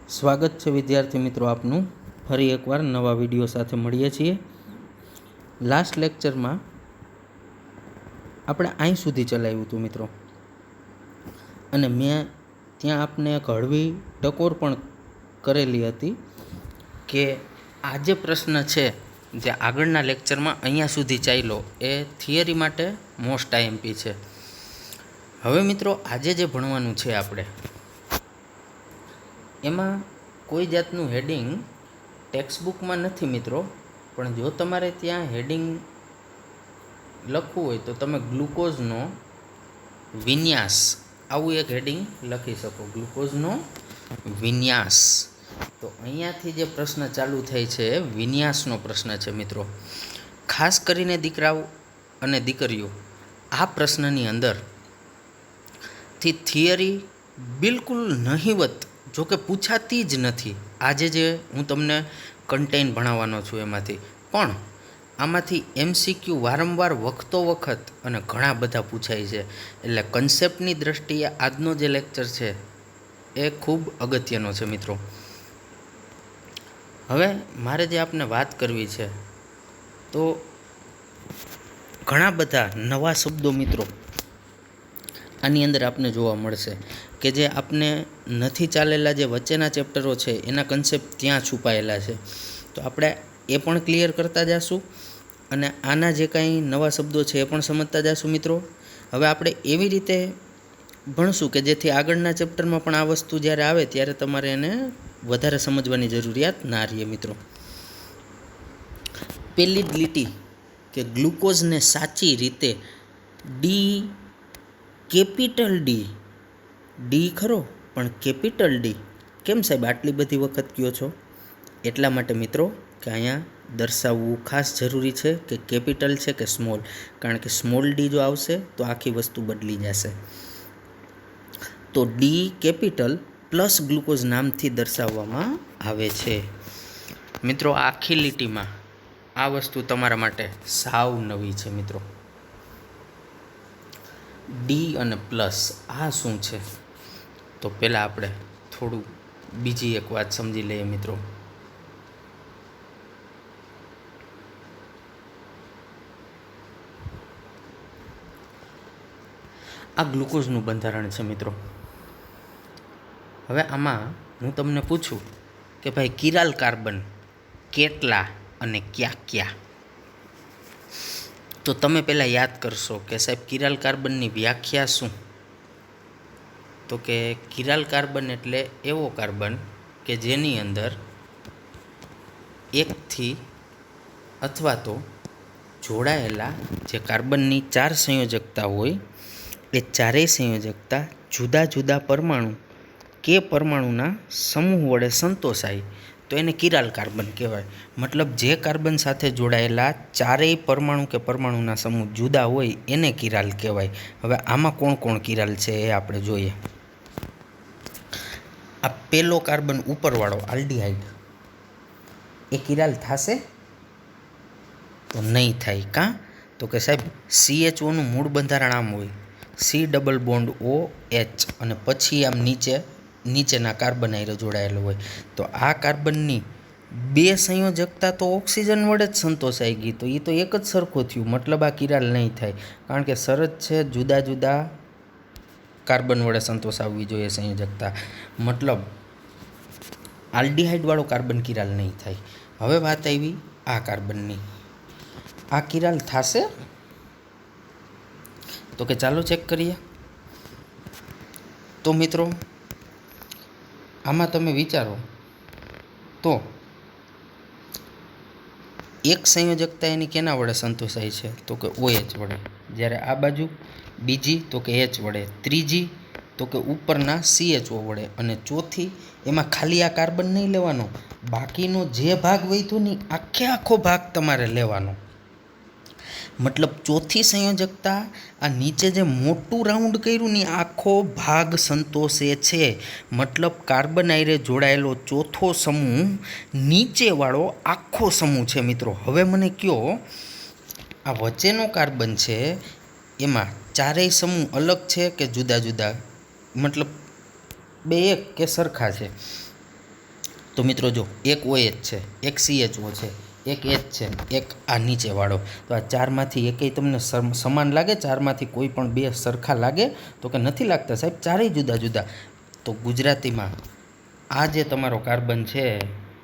સ્વાગત છે વિદ્યાર્થી મિત્રો આપનું ફરી એકવાર નવા વિડીયો સાથે મળીએ છીએ। લાસ્ટ લેક્ચરમાં આપણે અહીં સુધી ચલાવ્યું હતું મિત્રો, અને મેં ત્યાં આપને એક હળવી ટકોર પણ કરેલી હતી કે આ જે પ્રશ્ન છે જે આગળના લેક્ચરમાં અહીંયા સુધી ચાલ્યો એ થિયરી માટે મોસ્ટ આઈએમપી છે। હવે મિત્રો આજે જે ભણવાનું છે આપણે એમાં કોઈ જાતનું હેડિંગ ટેક્સ્ટબુકમાં નથી મિત્રો, પણ જો તમારે ત્યાં હેડિંગ લખવું હોય તો તમે ગ્લુકોઝનો વિન્યાસ આવું એક હેડિંગ લખી શકો, ગ્લુકોઝનો વિન્યાસ। તો અહીંયાથી જે પ્રશ્ન ચાલુ થાય છે વિન્યાસનો પ્રશ્ન છે મિત્રો। ખાસ કરીને દીકરાઓ અને દીકરીઓ આ પ્રશ્નની અંદરથી થિયરી બિલકુલ નહિવત, જો કે પૂછાતી જ નથી। આજે જે હું તમને કન્ટેન્ટ ભણાવવાનો છું એમાંથી પણ આમાંથી MCQ વારંવાર વખતો વખત અને ઘણા બધા પૂછાય છે, એટલે કન્સેપ્ટની દ્રષ્ટિએ આજનો જે લેક્ચર છે એ ખૂબ અગત્યનો છે મિત્રો। હવે મારે જે આપને વાત કરવી છે તો ઘણા બધા નવા શબ્દો મિત્રો આની અંદર આપને જોવા મળશે કે જે આપને નથી ચાલેલા, જે વચ્ચેના ચેપ્ટરો છે એના કન્સેપ્ટ ત્યાં છુપાયેલા છે, તો આપણે એ પણ ક્લિયર કરતા જઈશું અને આના જે કાંઈ નવા શબ્દો છે એ પણ સમજતા જઈશું મિત્રો। હવે આપણે એવી રીતે ભણશું કે જેથી આગળના ચેપ્ટરમાં પણ આ વસ્તુ જ્યારે આવે ત્યારે તમારે એને વધારે સમજવાની જરૂરિયાત ના રહે મિત્રો। પહેલી જ લીટી કે ગ્લુકોઝને સાચી રીતે ડી, કેપિટલ ડી ખરો પણ કેપિટલ ડી કેમ સાહેબ આટલી બધી વખત કહો છો? એટલા માટે મિત્રો કે અહીંયા દર્શાવવું ખાસ જરૂરી છે કે કેપિટલ છે કે સ્મોલ, કારણ કે સ્મોલ ડી જો આવશે તો આખી વસ્તુ બદલી જશે। તો ડી કેપિટલ પ્લસ ગ્લુકોઝ નામથી દર્શાવવામાં આવે છે મિત્રો। આખી લીટીમાં આ વસ્તુ તમારા માટે સાવ નવી છે મિત્રો। ડી અને પ્લસ આ શું છે? તો પહેલાં આપણે થોડું બીજી એક વાત સમજી લઈએ મિત્રો। આ ગ્લુકોઝનું બંધારણ છે મિત્રો। હવે આમાં હું તમને પૂછું કે ભાઈ કિરાલ કાર્બન કેટલા અને ક્યાં ક્યાં, તો તમે પહેલાં યાદ કરશો કે સાહેબ કિરાલ કાર્બનની વ્યાખ્યા શું? તો કે કિરાલ કાર્બન એટલે એવો કાર્બન કે જેની અંદર એકથી અથવા તો જોડાયેલા જે કાર્બનની 4 સંયોજકતા હોય એ ચારેય સંયોજકતા જુદા જુદા પરમાણુ કે પરમાણુના સમૂહ વડે સંતોષાય તો એને કિરાલ કાર્બન કહેવાય। મતલબ જે કાર્બન સાથે જોડાયેલા ચારેય પરમાણુ કે પરમાણુના સમૂહ જુદા હોય એને કિરાલ કહેવાય। હવે આમાં કોણ કોણ કિરાલ છે એ આપણે જોઈએ। આ પહેલો કાર્બન ઉપરવાળો આલ્ડીહાઇડ એ કિરાલ થશે? તો નહીં થાય। કાં? તો કે સાહેબ CHOનું મૂળ બંધારણ આમ હોય, C++OH અને પછી આમ નીચેના કાર્બન હારે જોડાયેલો હોય, તો આ કાર્બનની 2 સંયોજકતા તો ઓક્સિજન વડે જ સંતોષાઈ ગઈ, તો એ તો એક જ સરખું થયું, મતલબ આ કિરાલ નહીં થાય, કારણ કે શરત છે જુદા જુદા કાર્બન વડે સંતોષાવવી જોઈએ સંયોજકતા, મતલબ આલ્ડીહાઇડવાળો કાર્બન કિરાલ નહીં થાય। હવે વાત આવી આ કાર્બનની, આ કિરાલ થશે? તો કે ચાલો ચેક કરીએ। તો મિત્રો આમાં તમે વિચારો તો એક સંયોજકતા એની કેના વડે સંતોષાય છે? તો કે OH વડે, જ્યારે આ બાજુ બીજી તો કે H વડે, ત્રીજી તો કે ઉપરના CHO વડે, અને ચોથી એમાં ખાલી આ કાર્બન નહીં લેવાનો, બાકીનો જે ભાગ વધ્યો ને આખો ભાગ તમારે લેવાનો। મતલબ ચોથી સંયોજકતા આ નીચે જે મોટું રાઉન્ડ કર્યું ને આખો ભાગ સંતોષે છે, મતલબ કાર્બન હારે જોડાયેલો ચોથો સમૂહ નીચેવાળો આખો સમૂહ છે મિત્રો। હવે મને કહો આ વચ્ચેનો કાર્બન છે એમાં ચારેય સમૂહ અલગ છે કે જુદા જુદા, મતલબ બે એક કે સરખા છે? તો મિત્રો જો એક OH છે, એક CHO છે, એક H છે, એક આ નીચેવાળો. તો આ ચારમાંથી એકેય તમને સમાન લાગે? ચારમાંથી કોઈ પણ બે સરખા લાગે? તો કે નથી લાગતા સાહેબ, ચારેય જુદા જુદા. તો ગુજરાતીમાં આ જે તમારો કાર્બન છે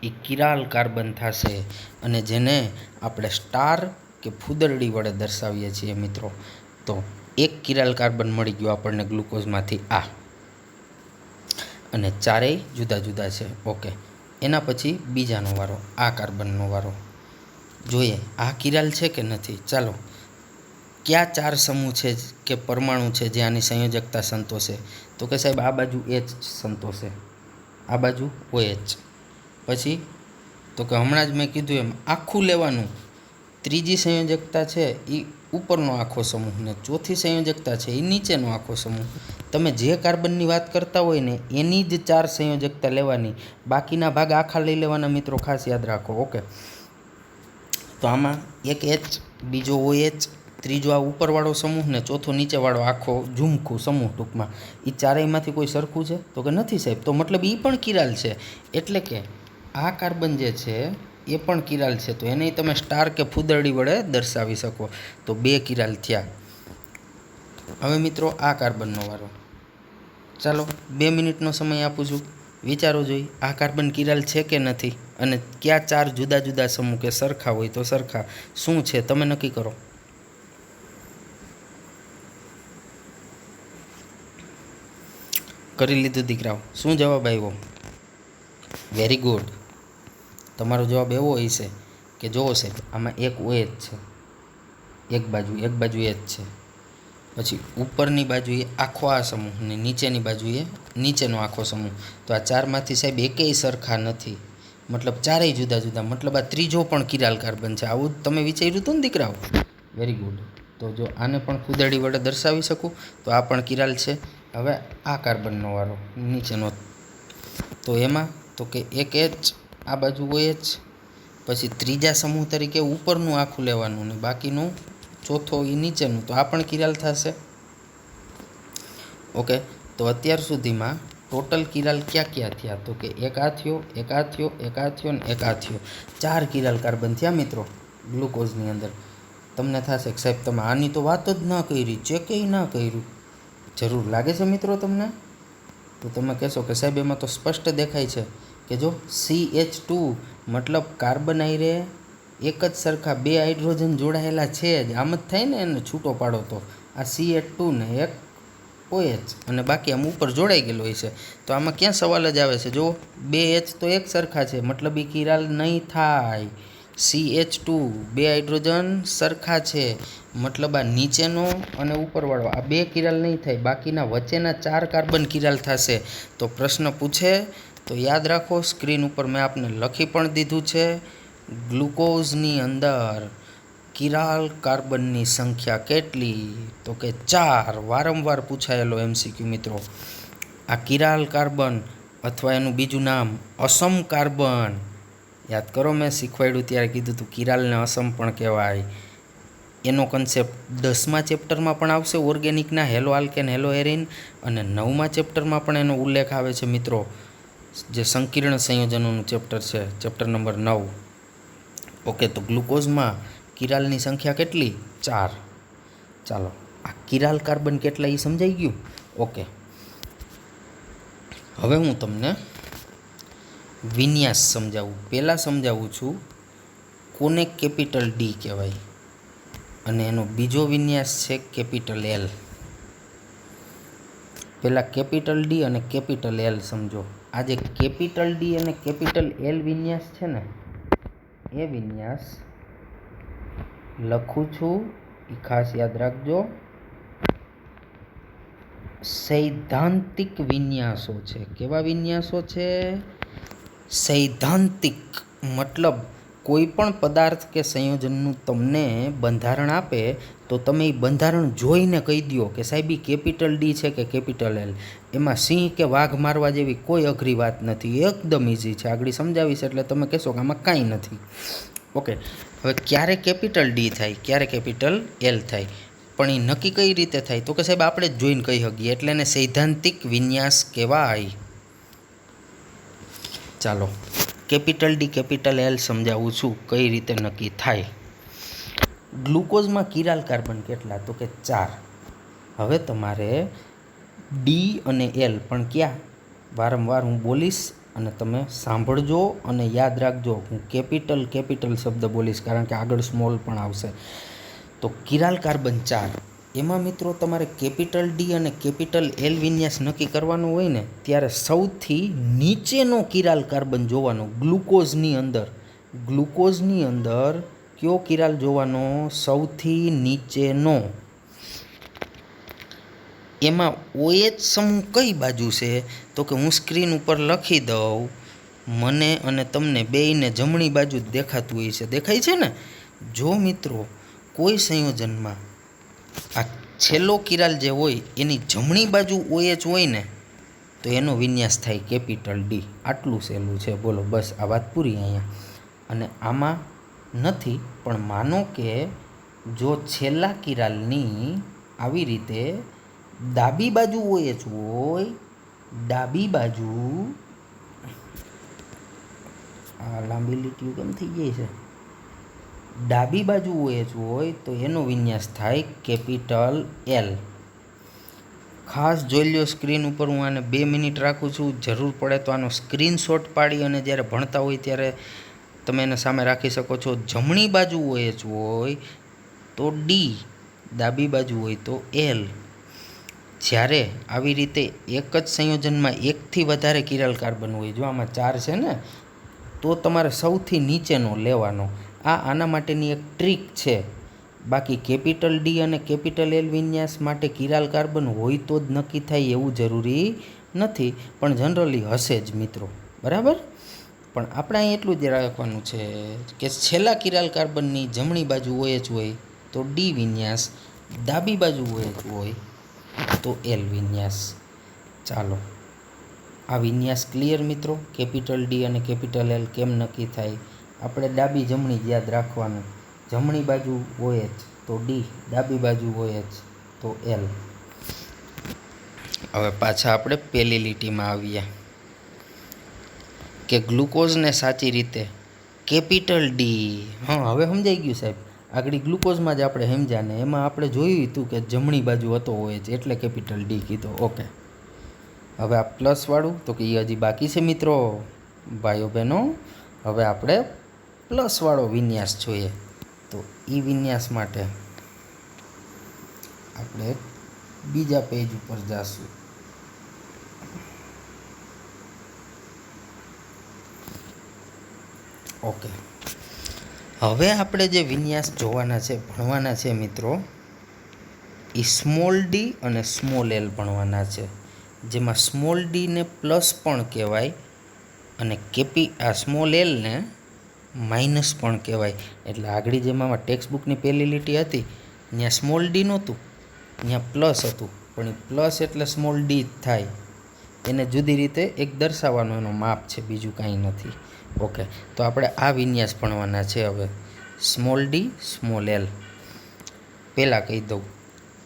એ કિરાલ કાર્બન થશે, અને જેને આપણે સ્ટાર કે ફૂદરડી વડે દર્શાવીએ છીએ મિત્રો. તો એક કિરાલ કાર્બન મળી ગયો આપણને ગ્લુકોઝમાંથી આ, અને ચારેય જુદા જુદા છે. ઓકે, એના પછી બીજાનો વારો, આ કાર્બનનો વારો. જોઈએ આ કિરાલ છે કે નથી. ચાલો, કયા ચાર સમૂહ છે કે પરમાણુ છે જે આની સંયોજકતા સંતોષે? તો કે સાહેબ આ બાજુ H સંતોષે, આ બાજુ OH. પછી તો કે હમણાં જ મેં કીધું એમ આખું લેવાનું. ત્રીજી સંયોજકતા છે એ ઉપરનો આખો સમૂહ, ને ચોથી સંયોજકતા છે એ નીચેનો આખો સમૂહ. તમે જે કાર્બનની વાત કરતા હોય ને એની જ ચાર સંયોજકતા લેવાની, બાકીના ભાગ આખા લઈ લેવાના મિત્રો, ખાસ યાદ રાખો. ઓકે, તો આમાં એક H, બીજો OH, ત્રીજો આ ઉપરવાળો સમૂહ ને ચોથો નીચેવાળો આખો ઝુમખું સમૂહ. ટૂંકમાં એ ચારેયમાંથી કોઈ સરખું છે? તો કે નથી સાહેબ. તો મતલબ એ પણ કિરાલ છે. એટલે કે આ કાર્બન જે છે એ પણ કિરાલ છે. તો એને તમે સ્ટાર કે ફૂદરડી વડે દર્શાવી શકો. તો બે કિરાલ થયા. હવે મિત્રો આ કાર્બનનો વારો. ચાલો 2 મિનિટનો સમય આપું છું, વિચારો જોઈ આ કાર્બન કિરાલ છે કે નથી, અને કયા ચાર જુદા જુદા સમૂહ કે સરખા હોય તો સરખા શું છે તમે નક્કી કરો. કરી લીધું દીકરાઓ? શું જવાબ આવ્યો? Very good. તમારો જવાબ એવો હોય છે કે જોવો સાહેબ, આમાં એક OH છે, એક બાજુ H છે, પછી ઉપરની બાજુએ આખો આ સમૂહ ને નીચેની બાજુએ નીચેનો આખો સમૂહ. તો આ ચારમાંથી સાહેબ એકેય સરખા નથી, મતલબ ચારેય જુદા જુદા. મતલબ આ ત્રીજો પણ કિરાલ કાર્બન છે. આવું તમે વિચાર્યું હતું ને દીકરાઓ? Very good. તો જો આને પણ ફૂદરડી વડે દર્શાવી શકું તો આ પણ કિરાલ છે. હવે આ કાર્બનનો વારો, નીચેનો. તો એમાં તો કે એક H, આ બાજુ OH, પછી ત્રીજા સમૂહ તરીકે ઉપરનું આખું લેવાનું ને બાકીનું ચોથો એ નીચેનું. તો આ પણ કિરાલ થશે. ઓકે, તો અત્યાર સુધીમાં ટોટલ કિરાલ ક્યાં ક્યાં થયા? તો કે એક આ થયો, એક આ થયો, એક આ થયો ને એક આ થયો. 4 કિરાલ કાર્બન થયા મિત્રો ગ્લુકોઝની અંદર. તમને થશે કે સાહેબ તમે આની તો વાત જ ના કરી, ચેકેય ના કર્યું. જરૂર લાગે છે મિત્રો તમને? તો તમે કહેશો કે સાહેબ એમાં તો સ્પષ્ટ દેખાય છે કે જો CH2 મતલબ કાર્બન આયરે એક જ સરખા 2 હાઇડ્રોજન જોડાયેલા છે જ. આમ જ થાય ને એને છૂટો પાડો તો. આ CH2 ને એક OH અને બાકી આમ ઉપર જોડાઈ ગયેલો હોય છે. તો આમાં ક્યાં સવાલ જ આવે છે? જો 2 H તો એક સરખા છે, મતલબ એ કિરાલ નહીં થાય. CH2 2 હાઇડ્રોજન સરખા છે, મતલબ આ નીચેનો અને ઉપરવાળો આ 2 કિરાલ નહીં થાય, બાકીના વચ્ચેના 4 કાર્બન કિરાલ થશે. તો પ્રશ્ન પૂછે તો યાદ રાખો, સ્ક્રીન ઉપર મેં આપને લખી પણ દીધું છે. ગ્લુકોઝની અંદર કિરાલ કાર્બનની સંખ્યા કેટલી? તો કે 4. વારંવાર પૂછાયેલો MCQ મિત્રો. આ કિરાલ કાર્બન અથવા એનું બીજું નામ અસમ કાર્બન. યાદ કરો, મેં શીખવાડ્યું ત્યારે કીધું હતું કિરાલને અસમ પણ કહેવાય. એનો કન્સેપ્ટ 10મા ચેપ્ટરમાં પણ આવશે, ઓર્ગેનિકના હેલો આલ્કેન હેલો એરિન, અને 9મા ચેપ્ટરમાં પણ એનો ઉલ્લેખ આવે છે મિત્રો, જે સંકીર્ણ સંયોજનોનું ચેપ્ટર છે, ચેપ્ટર નંબર 9. ઓકે, તો ગ્લુકોઝમાં કિરાલની સંખ્યા કેટલી? 4. ચાલો, આ કિરાલ કાર્બન કેટલા એ સમજાઈ ગયું? ઓકે, હવે હું તમને વિન્યાસ સમજાવું. પહેલાં સમજાવું છું કોને કેપિટલ D કહેવાય, અને એનો બીજો વિન્યાસ છે કેપિટલ L. પહેલાં કેપિટલ D અને કેપિટલ L સમજો. આ જે કેપિટલ D અને કેપિટલ L વિન્યાસ છે ને, એ વિન્યાસ લખું છું, એ ખાસ યાદ રાખજો. સૈદ્ધાંતિક વિન્યાસો છે. કેવા વિન્યાસો છે? સૈદ્ધાંતિક. મતલબ કોઈ પણ પદાર્થ કે સંયોજનનું તમને બંધારણ આપે તો તમે એ બંધારણ જોઈને કહી દો કે સાહેબ એ કેપિટલ D છે કે કેપિટલ L. એમાં સિંહ કે વાઘ મારવા જેવી કોઈ અઘરી વાત નથી, એકદમ ઇઝી છે. આગળ સમજાવીશ એટલે તમે કહેશો કે આમાં કાંઈ નથી. ઓકે, હવે ક્યારે કેપિટલ D થાય, ક્યારે કેપિટલ L થાય, પણ એ નક્કી કઈ રીતે થાય? તો કે સાહેબ આપણે જ જોઈને કહી શકીએ, એટલે એને સૈદ્ધાંતિક વિન્યાસ કહેવાય. ચાલો, કેપિટલ ડી કેપિટલ એલ સમજાવું છું કઈ રીતે નક્કી થાય. ગ્લુકોઝમાં કિરાલ કાર્બન કેટલા? તો કે 4. હવે તમારે ડી અને એલ પણ ક્યાં? વારંવાર હું બોલીશ અને તમે સાંભળજો અને યાદ રાખજો. હું કેપિટલ શબ્દ બોલીશ કારણ કે આગળ સ્મોલ પણ આવશે. તો કિરાલ કાર્બન 4. એમાં મિત્રો તમારે કેપિટલ ડી અને કેપિટલ એલ વિન્યાસ નક્કી કરવાનો હોય ને ત્યારે સૌથી નીચેનો કિરાલ કાર્બન જોવાનો. ગ્લુકોઝની અંદર કયો કિરાલ જોવાનો? સૌથી નીચેનો. એમાં OH સમૂહ કઈ બાજુ છે? તો કે હું સ્ક્રીન ઉપર લખી દઉં, મને અને તમને બેયને જમણી બાજુ જ દેખાતું હોય છે. દેખાય છે ને? જો મિત્રો કોઈ સંયોજનમાં આ છેલ્લો કિરાલ જે હોય એની જમણી બાજુ OH હોય ને તો એનો વિન્યાસ થાય કેપિટલ ડી. આટલું સહેલું છે. બોલો, બસ આ વાત પૂરી અહીંયા. અને આમાં નથી, પણ માનો કે જો છેલ્લા કિરાલની આવી રીતે ડાબી બાજુ OH હોય, ડાબી બાજુ આ લાંબી લીટીઓ કેમ થઈ ગઈ છે? ડાબી બાજુ OH હોય તો એનો વિન્યાસ થાય કેપિટલ એલ. ખાસ જોઈ લો સ્ક્રીન ઉપર. હું આને 2 મિનિટ રાખું છું. જરૂર પડે તો આનો સ્ક્રીનશોટ પાડી અને જ્યારે ભણતા હોય ત્યારે તમે એને સામે રાખી શકો છો. જમણી બાજુ OH હોય તો ડી, ડાબી બાજુ હોય તો એલ. જ્યારે આવી રીતે એક જ સંયોજનમાં એકથી વધારે કિરાલ કાર્બન હોય, જો આમાં 4 છે ને, તો તમારે સૌથી નીચેનો લેવાનો. આના માટેની એક ટ્રીક છે. બાકી કેપિટલ ડી અને કેપિટલ એલ વિન્યાસ માટે કિરાલ કાર્બન હોય તો જ નક્કી થાય એવું જરૂરી નથી, પણ જનરલી હશે જ મિત્રો. બરાબર? પણ આપણે અહીં એટલું જ રાખવાનું છે કે છેલ્લા કિરાલ કાર્બનની જમણી બાજુ OH હોય તો ડી વિન્યાસ, ડાબી બાજુ OH હોય તો એલ વિન્યાસ. ચાલો, આ વિન્યાસ ક્લિયર મિત્રો? કેપિટલ ડી અને કેપિટલ એલ કેમ નક્કી થાય? આપણે ડાબી જમણી યાદ રાખવાનું. જમણી બાજુ OH તો ડી, ડાબી બાજુ OH તો એલ. હવે પાછા આપણે પહેલી લીટીમાં આવીએ કે ગ્લુકોઝને સાચી રીતે કેપિટલ ડી. હવે સમજાઈ ગયું સાહેબ. આગળ ગ્લુકોઝમાં જ આપણે સમજ્યા ને એમાં આપણે જોયું હતું કે જમણી બાજુ હતો OH એટલે કેપિટલ ડી કીધો. ઓકે. હવે આ પ્લસવાળું તો કે એ હજી બાકી છે મિત્રો, ભાઈઓ બહેનો. હવે આપણે પ્લસવાળો વિન્યાસ જોઈએ. તો એ વિન્યાસ માટે આપણે બીજા પેજ ઉપર જઈશું. ઓકે. હવે આપણે જે વિન્યાસ જોવાના છે, ભણવાના છે મિત્રો, એ સ્મોલ ડી અને સ્મોલ એલ ભણવાના છે. જેમાં સ્મોલ ડીને પ્લસ પણ કહેવાય અને આ સ્મોલ એલને માઇનસ પણ કહેવાય. એટલે આગળ જેમાં ટેક્સ્ટબુકની પહેલી લીટી હતી ત્યાં સ્મોલ ડી નહોતું, ત્યાં પ્લસ હતું. પણ એ પ્લસ એટલે સ્મોલ ડી જ થાય. એને જુદી રીતે એક દર્શાવવાનો એનો માપ છે, બીજું કાંઈ નથી. ઓકે. તો આપણે આ વિન્યાસ ભણવાના છે હવે. Small D, small L. પહેલાં કહી દઉં,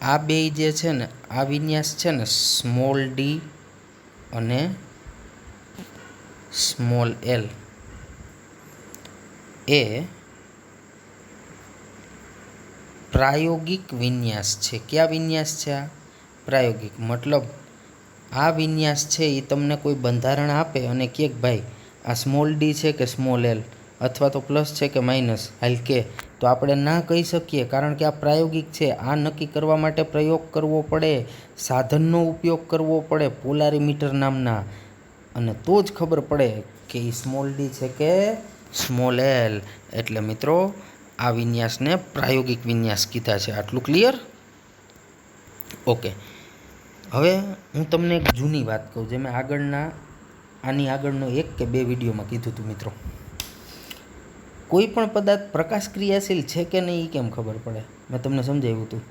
આ બે જે છે ને, આ વિન્યાસ છે ને સ્મોલ ડી અને સ્મોલ એલ, એ પ્રાયોગિક વિન્યાસ છે. કયા વિન્યાસ છે આ? પ્રાયોગિક. મતલબ આ વિન્યાસ છે એ તમને કોઈ બંધારણ આપે અને કહે કે ભાઈ આ સ્મોલ ડી છે કે સ્મોલ એલ, અથવા તો પ્લસ છે કે માઇનસ, હાલ કે, તો આપણે ના કહી શકીએ કારણ કે આ પ્રાયોગિક છે. આ નક્કી કરવા માટે પ્રયોગ કરવો પડે, સાધનનો ઉપયોગ કરવો પડે પોલારીમીટર નામના, અને તો જ ખબર પડે કે એ સ્મોલ ડી છે કે સ્મોલ એલ. એટલે મિત્રો આ વિન્યાસને પ્રાયોગિક વિન્યાસ કીધા છે. આટલું ક્લિયર? ઓકે. હવે હું તમને એક જૂની વાત કહું, જે મેં આની આગળનો 1 કે 2 વિડીયોમાં કીધું હતું મિત્રો. કોઈ પણ પદાર્થ પ્રકાશ ક્રિયાશીલ છે કે નહીં એ કેમ ખબર પડે? મેં તમને સમજાવ્યું હતું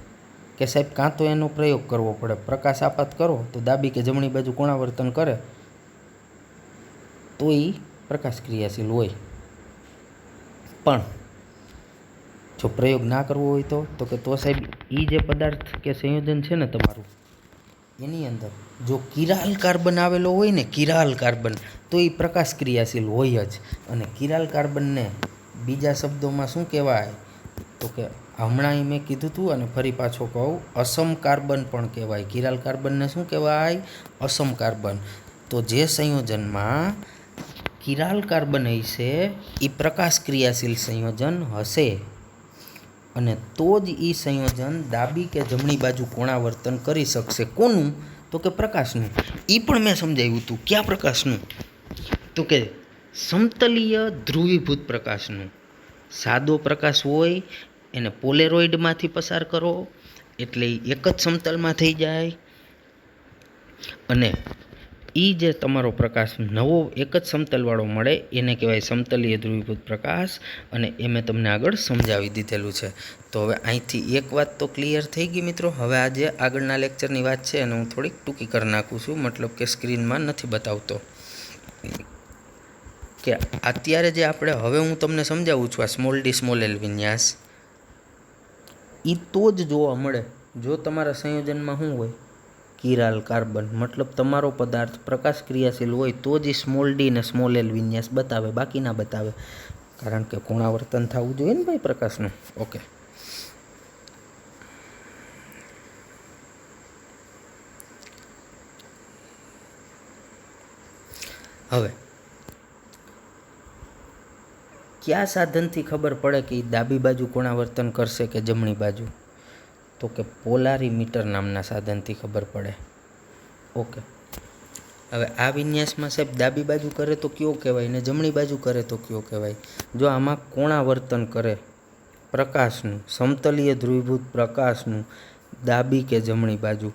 કે સાહેબ કાં તો એનો પ્રયોગ કરવો પડે. પ્રકાશ આપાત કરો તો ડાબી કે જમણી બાજુ કોણાવર્તન કરે તો એ પ્રકાશ ક્રિયાશીલ હોય. પણ જો પ્રયોગ ના કરવો હોય તો કે તો સાહેબ એ જે પદાર્થ કે સંયોજન છે ને તમારું, એની અંદર જો કિરાલ કાર્બન આવેલો હોય ને, કિરાલ કાર્બન, તો એ પ્રકાશ ક્રિયાશીલ હોય જ. અને કિરાલ કાર્બનને બીજા શબ્દોમાં શું કહેવાય? તો કે હમણાં મેં કીધું હતું અને ફરી પાછો કહું, અસમ કાર્બન પણ કહેવાય. કિરાલ કાર્બનને શું કહેવાય? અસમ કાર્બન. તો જે સંયોજનમાં કિરાલ કાર્બન હશે એ પ્રકાશ ક્રિયાશીલ સંયોજન હશે, અને તો જ એ સંયોજન ડાબી કે જમણી બાજુ કોણાવર્તન કરી શકશે. કોનું? તો કે પ્રકાશનું. એ પણ મેં સમજાવ્યું હતું. ક્યાં પ્રકાશનું? તો કે સમતલીય ધ્રુવીભૂત પ્રકાશનું. સાદો પ્રકાશ હોય એને પોલેરોઇડમાંથી પસાર કરો એટલે એક જ સમતલમાં થઈ જાય, અને એ જે તમારો પ્રકાશ નવો એક જ સમતલવાળો મળે એને કહેવાય સમતલીય ધ્રુવીભૂત પ્રકાશ. અને એ મેં તમને આગળ સમજાવી દીધેલું છે. તો હવે અહીંથી એક વાત તો ક્લિયર થઈ ગઈ મિત્રો. હવે આજે આગળના લેક્ચરની વાત છે અને હું થોડીક ટૂંકી કરી નાખું છું, મતલબ કે સ્ક્રીનમાં નથી બતાવતો. કે અત્યારે જે આપણે હવે હું તમને સમજાવું છું આ સ્મોલ ડી સ્મોલ એલ વિન્યાસ, એ તો જ જોવા મળે જો તમારા સંયોજનમાં શું હોય? Chiral carbon. મતલબ તમારો પદાર્થ પ્રકાશ ક્રિયાશીલ હોય તો જ એ સ્મોલ ડી ને સ્મોલ એલ વિન્યાસ બતાવે, બાકી ના બતાવે. કારણ કે કોણાવર્તન થવું જોઈએ ને ભાઈ પ્રકાશનું. ઓકે, હવે કયા સાધનથી ખબર પડે કે એ ડાબી બાજુ કોણાવર્તન કરશે કે જમણી બાજુ? તો કે પોલારીમીટર નામના સાધનથી ખબર પડે. ઓકે, હવે આ વિન્યાસમાં સાહેબ ડાબી બાજુ કરે તો કયો કહેવાય ને જમણી બાજુ કરે તો કયો કહેવાય? જો આમાં કોણાવર્તન કરે પ્રકાશનું, સમતલીય ધ્રુવીભૂત પ્રકાશનું, ડાબી કે જમણી બાજુ,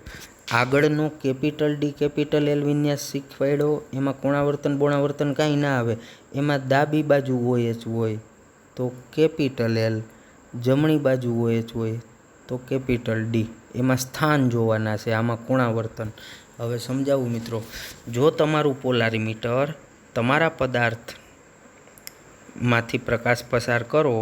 આગળનો કેપિટલ ડી કેપિટલ એલ વિન્યાસ શીખવાડ્યો, એમાં કોણાવર્તન બોણાવર્તન કાંઈ ના આવે, એમાં ડાબી બાજુ હોય જ હોય તો કેપિટલ એલ, જમણી બાજુ હોય જ હોય તો કેપિટલ ડી. એમાં સ્થાન જોવાના છે, આમાં કોણાવર્તન. હવે સમજાવું મિત્રો, જો તમારું પોલારીમીટર તમારા પદાર્થમાંથી પ્રકાશ પસાર કરો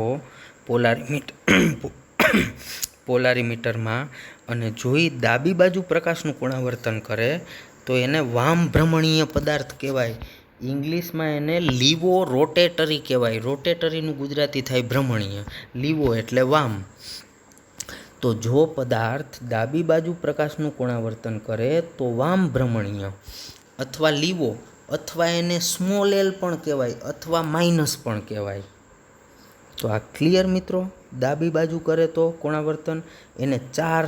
પોલારીમીટરમાં, અને જો એ ડાબી બાજુ પ્રકાશનું કોણાવર્તન કરે તો એને વામ ભ્રમણીય પદાર્થ કહેવાય. ઇંગ્લિશમાં એને લીવો રોટેટરી કહેવાય. રોટેટરીનું ગુજરાતી થાય ભ્રમણીય. લીવો એટલે વામ. તો જો પદાર્થ ડાબી બાજુ પ્રકાશનું કોણાવર્તન કરે તો વામ ભ્રમણીય અથવા લીવો, અથવા એને સ્મોલ એલ પણ કહેવાય અથવા માઇનસ પણ કહેવાય. તો આ ક્લિયર મિત્રો? ડાબી બાજુ કરે તો કોણાવર્તન એને 4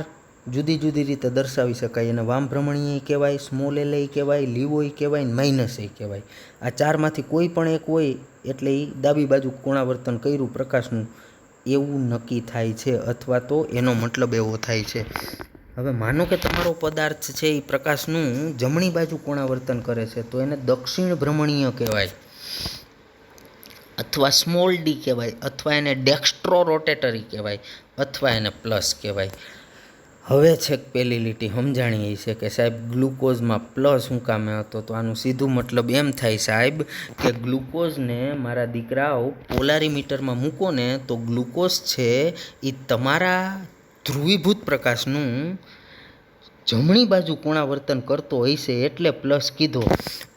જુદી જુદી રીતે દર્શાવી શકાય. એને વામ ભ્રમણીય કહેવાય, સ્મોલ એલ કહેવાય, લીવો કહેવાય, માઇનસ કહેવાય. આ 4માંથી કોઈ પણ એક હોય એટલે એ ડાબી બાજુ કોણાવર્તન કર્યું પ્રકાશનું એવું નક્કી થાય છે, અથવા તો એનો મતલબ એવો થાય છે. હવે માનો કે તમારો પદાર્થ છે એ પ્રકાશનું જમણી બાજુ કોણાવર્તન કરે છે તો એને દક્ષિણ ભ્રમણીય કહેવાય, અથવા સ્મોલ ડી કહેવાય, અથવા એને ડેક્સ્ટ્રો રોટેટરી કહેવાય, અથવા એને પ્લસ કહેવાય. હવે છેક પહેલી લીટી સમજાણી છે કે સાહેબ ગ્લુકોઝમાં પ્લસ શું કામે હતો? તો આનું સીધું મતલબ એમ થાય સાહેબ કે ગ્લુકોઝને મારા દીકરાઓ પોલારીમીટરમાં મૂકો ને તો ગ્લુકોઝ છે એ તમારા ધ્રુવીભૂત પ્રકાશનું જમણી બાજુ કોણાવર્તન કરતો હોય છે એટલે પ્લસ કીધો.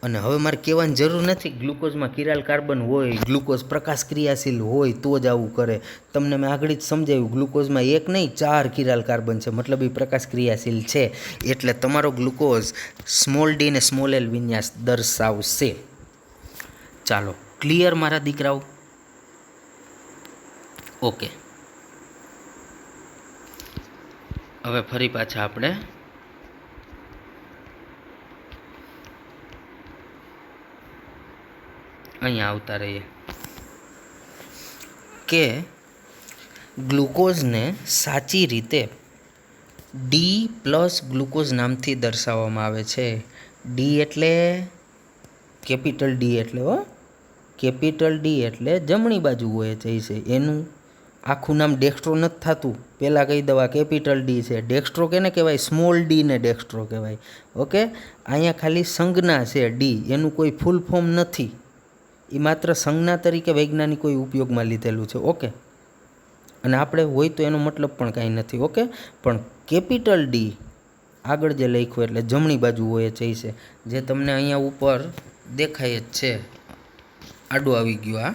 અને હવે મારે કહેવાની જરૂર નથી ગ્લુકોઝમાં કિરાલ કાર્બન હોય, ગ્લુકોઝ પ્રકાશ ક્રિયાશીલ હોય તો જ આવું કરે. તમને મેં આગળ જ સમજાવ્યું, ગ્લુકોઝમાં એક નહીં 4 કિરાલ કાર્બન છે, મતલબ એ પ્રકાશ ક્રિયાશીલ છે, એટલે તમારો ગ્લુકોઝ સ્મોલ ડી ને સ્મોલ એલ વિન્યાસ દર્શાવશે. ચાલો, ક્લિયર મારા દીકરાઓ? ઓકે, હવે ફરી પાછા આપણે અહીંયા આવતા રહીએ કે ગ્લુકોઝને સાચી રીતે ડી પ્લસ ગ્લુકોઝ નામથી દર્શાવવામાં આવે છે. ડી એટલે કેપિટલ ડી એટલે કેપિટલ ડી એટલે જમણી બાજુ હોય છે. એનું આખું નામ ડેક્સ્ટ્રો નથી થતું. પહેલાં કહી દવા કેપિટલ ડી છે. ડેક્સ્ટ્રો કેને કહેવાય? સ્મોલ ડી ને ડેક્સ્ટ્રો કહેવાય. ઓકે, અહીંયા ખાલી સંજ્ઞા છે ડી, એનું કોઈ ફૂલ ફોર્મ નથી. એ માત્ર સંજ્ઞા તરીકે વૈજ્ઞાનિકોએ ઉપયોગમાં લીધેલું છે. ઓકે, અને આપણે હોય તો એનો મતલબ પણ કાંઈ નથી. ઓકે, પણ કેપિટલ ડી આગળ જે લખ્યું એટલે જમણી બાજુ હોય છે. જે તમને અહીંયા ઉપર દેખાય જ છે, આડું આવી ગયું. આ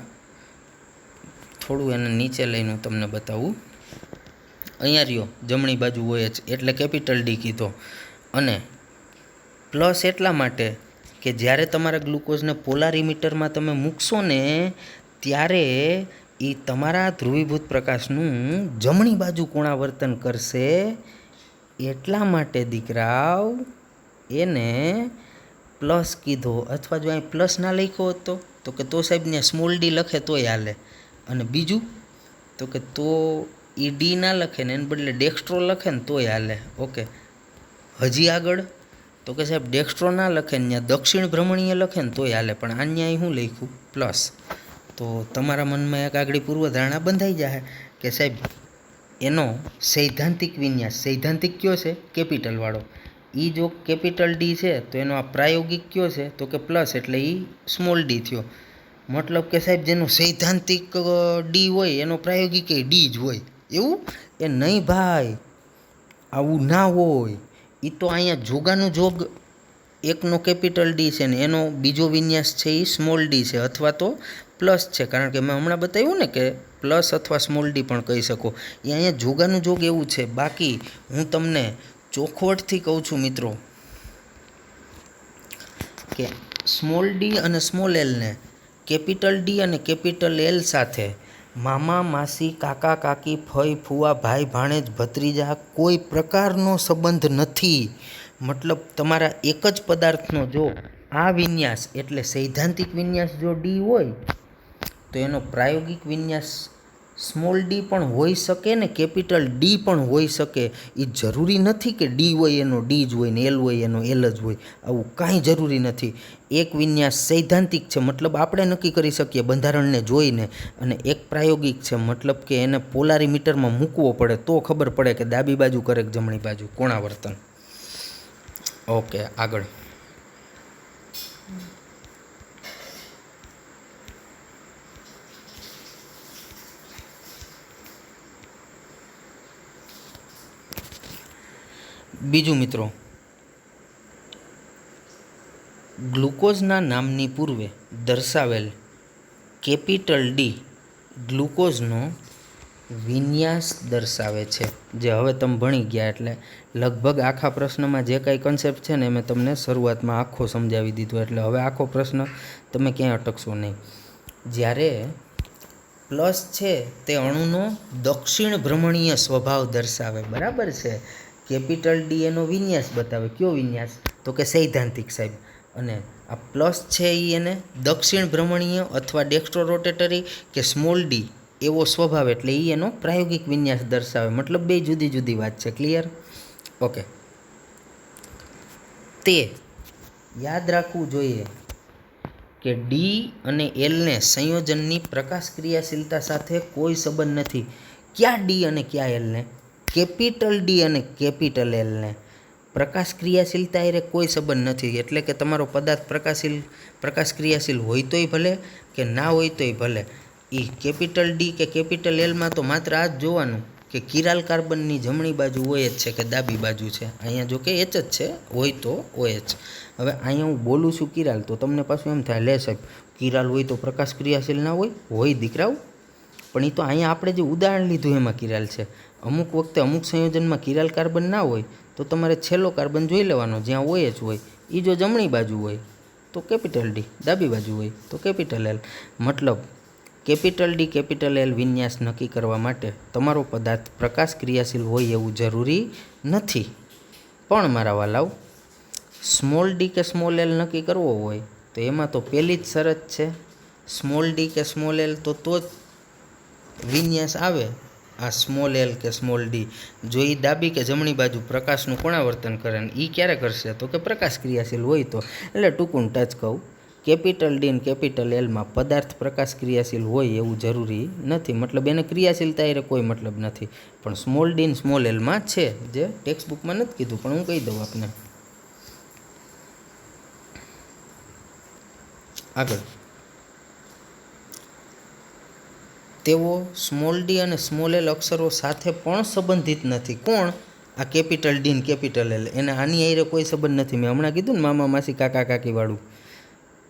થોડું એને નીચે લઈને હું તમને બતાવું. અહીંયા રહ્યો જમણી બાજુ હોય જ, એટલે કેપિટલ ડી કીધો. અને પ્લસ એટલા માટે કે જ્યારે તમારા ગ્લુકોઝને પોલારીમીટરમાં તમે મૂકશો ને ત્યારે એ તમારા ધ્રુવીભૂત પ્રકાશનું જમણી બાજુ કોણાવર્તન કરશે. એટલા માટે દીકરાઓ એને પ્લસ કીધો. અથવા જો અહીં પ્લસ ના લખ્યો હતો તો કે તો સાહેબ ને સ્મોલ ડી લખે તોય હાલે. અને બીજું તો કે તો એ ડી ના લખે ને એને બદલે ડેક્સ્ટ્રો લખે ને તોય હાલે. ઓકે, હજી આગળ તો કે સાહેબ ડેક્સ્ટ્રો ના લખે ને ત્યાં દક્ષિણ ભ્રમણીય લખે ને તોય હાલે, પણ અહીંયા શું લખ્યું? પ્લસ. તો તમારા મનમાં એક આગળ પૂર્વધારણા બંધાઈ જાય કે સાહેબ એનો સૈદ્ધાંતિક વિન્યાસ, સૈદ્ધાંતિક કયો છે? કેપિટલવાળો. એ જો કેપિટલ ડી છે તો એનો આ પ્રાયોગિક કયો છે? તો કે પ્લસ, એટલે એ સ્મોલ ડી થયો. મતલબ કે સાહેબ જેનો સૈદ્ધાંતિક ડી હોય એનો પ્રાયોગિક એ ડી જ હોય, એવું એ નહીં ભાઈ, આવું ના હોય. એ તો અહીંયા જોગાનું જોગ એકનો કેપિટલ ડી છે ને એનો બીજો વિન્યાસ છે એ સ્મોલ ડી છે અથવા તો પ્લસ છે. કારણ કે મેં હમણાં બતાવ્યું ને કે પ્લસ અથવા સ્મોલ ડી પણ કહી શકો. એ અહીંયા જોગાનું જોગ એવું છે. બાકી હું તમને ચોખવટથી કહું છું મિત્રો કે સ્મોલ ડી અને સ્મોલ એલને કેપિટલ ડી અને કેપિટલ એલ સાથે મામા માસી કાકા કાકી ફઈ ફુવા ભાઈ ભાણેજ ભત્રીજા કોઈ પ્રકારનો સંબંધ નથી. મતલબ તમારા એક જ પદાર્થનો જો આ વિન્યાસ એટલે સૈદ્ધાંતિક વિન્યાસ જો ડી હોય તો એનો પ્રાયોગિક વિન્યાસ સ્મોલ ડી પણ હોઈ શકે ને કેપિટલ ડી પણ હોઈ શકે. એ જરૂરી નથી કે ડી હોય એનો ડી જ હોય ને એલ હોય એનો એલ જ હોય, આવું કાંઈ જરૂરી નથી. એક વિન્યાસ સૈદ્ધાંતિક છે મતલબ આપણે નક્કી કરી શકીએ બંધારણને જોઈને, અને એક પ્રાયોગિક છે મતલબ કે એને પોલારીમીટરમાં મૂકવો પડે તો ખબર પડે કે ડાબી બાજુ કરે કે જમણી બાજુ કોણાવર્તન. ઓકે, આગળ. બીજું મિત્રો, ગ્લુકોઝના નામની પૂર્વે દર્શાવેલ કેપિટલ ડી ગ્લુકોઝનો વિન્યાસ દર્શાવે છે. જે હવે તમે ભણી ગયા એટલે લગભગ આખા પ્રશ્નમાં જે કાંઈ કન્સેપ્ટ છે ને મેં તમને શરૂઆતમાં આખો સમજાવી દીધો, એટલે હવે આખો પ્રશ્ન તમે ક્યાંય અટકશો નહીં. જ્યારે પ્લસ છે તે અણુનો દક્ષિણ ભ્રમણીય સ્વભાવ દર્શાવે, બરાબર છે. કેપિટલ ડી એનો વિન્યાસ બતાવે. કયો વિન્યાસ? તો કે સૈદ્ધાંતિક સાહેબ. અને આ પ્લસ છે એ એને દક્ષિણ ભ્રમણીય અથવા ડેક્સ્ટ્રો રોટેટરી કે સ્મોલ ડી એવો સ્વભાવ, એટલે એ એનો પ્રાયોગિક વિન્યાસ દર્શાવે. મતલબ બે જુદી જુદી વાત છે. ક્લિયર? ઓકે. તે યાદ રાખવું જોઈએ કે ડી અને એલને સંયોજનની પ્રકાશ ક્રિયાશીલતા સાથે કોઈ સંબંધ નથી. ક્યાં ડી અને ક્યાં એલને? કેપિટલ ડી અને કેપિટલ એલને પ્રકાશ ક્રિયાશીલતા એ કોઈ સંબંધ નથી. એટલે કે તમારો પદાર્થ પ્રકાશ ક્રિયાશીલ હોય તોય ભલે કે ના હોય તોય ભલે, એ કેપિટલ ડી કે કેપિટલ એલમાં તો માત્ર આ જ જોવાનું કે કિરાલ કાર્બનની જમણી બાજુ હોય જ છે કે ડાબી બાજુ છે. અહીંયા જો કે એચ જ છે, હોય તો OH. હવે અહીંયા હું બોલું છું કિરાલ તો તમને પાછું એમ થાય લે સાહેબ કિરાલ હોય તો પ્રકાશ ક્રિયાશીલ ના હોય દીકરાઓ. પણ એ તો અહીંયા આપણે જે ઉદાહરણ લીધું એમાં કિરાલ છે. અમુક વખતે અમુક સંયોજનમાં કિરાલ કાર્બન ના હોય તો તમારે છેલ્લો કાર્બન જોઈ લેવાનો જ્યાં OH હોય. એ જો જમણી બાજુ હોય તો કેપિટલ ડી, ડાબી બાજુ હોય તો કેપિટલ એલ. મતલબ કેપિટલ ડી કેપિટલ એલ વિન્યાસ નક્કી કરવા માટે તમારો પદાર્થ પ્રકાશ ક્રિયાશીલ હોય એવું જરૂરી નથી. પણ મારા વાલાઓ સ્મોલ ડી કે સ્મોલ એલ નક્કી કરવો હોય તો એમાં તો પહેલી જ શરત છે સ્મોલ ડી કે સ્મોલ એલ તો જ વિન્યાસ આવે. આ small L K small D જો એ ડાબી કે જમણી બાજુ પ્રકાશનું કોણાવર્તન કરે ને એ ક્યારે કરશે? તો કે પ્રકાશ ક્રિયાશીલ હોય તો. એટલે ટૂંકું ટચ કહું, કેપિટલ ડી અને કેપિટલ એલમાં પદાર્થ પ્રકાશ ક્રિયાશીલ હોય એવું જરૂરી નથી. મતલબ એને ક્રિયાશીલતા એ કોઈ મતલબ નથી. પણ સ્મોલ ડી અને સ્મોલ એલમાં છે, જે ટેક્સ્ટ બુકમાં નથી કીધું પણ હું કહી દઉં આપને. આગળ, તેઓ સ્મોલ ડી અને સ્મોલ એલ અક્ષરો સાથે પણ સંબંધિત નથી. કોણ? આ કેપિટલ ડી ને કેપિટલ એલ. એને આની હારે કોઈ સંબંધ નથી. મેં હમણાં કીધું ને મામા માસી કાકા કાકી વાળું.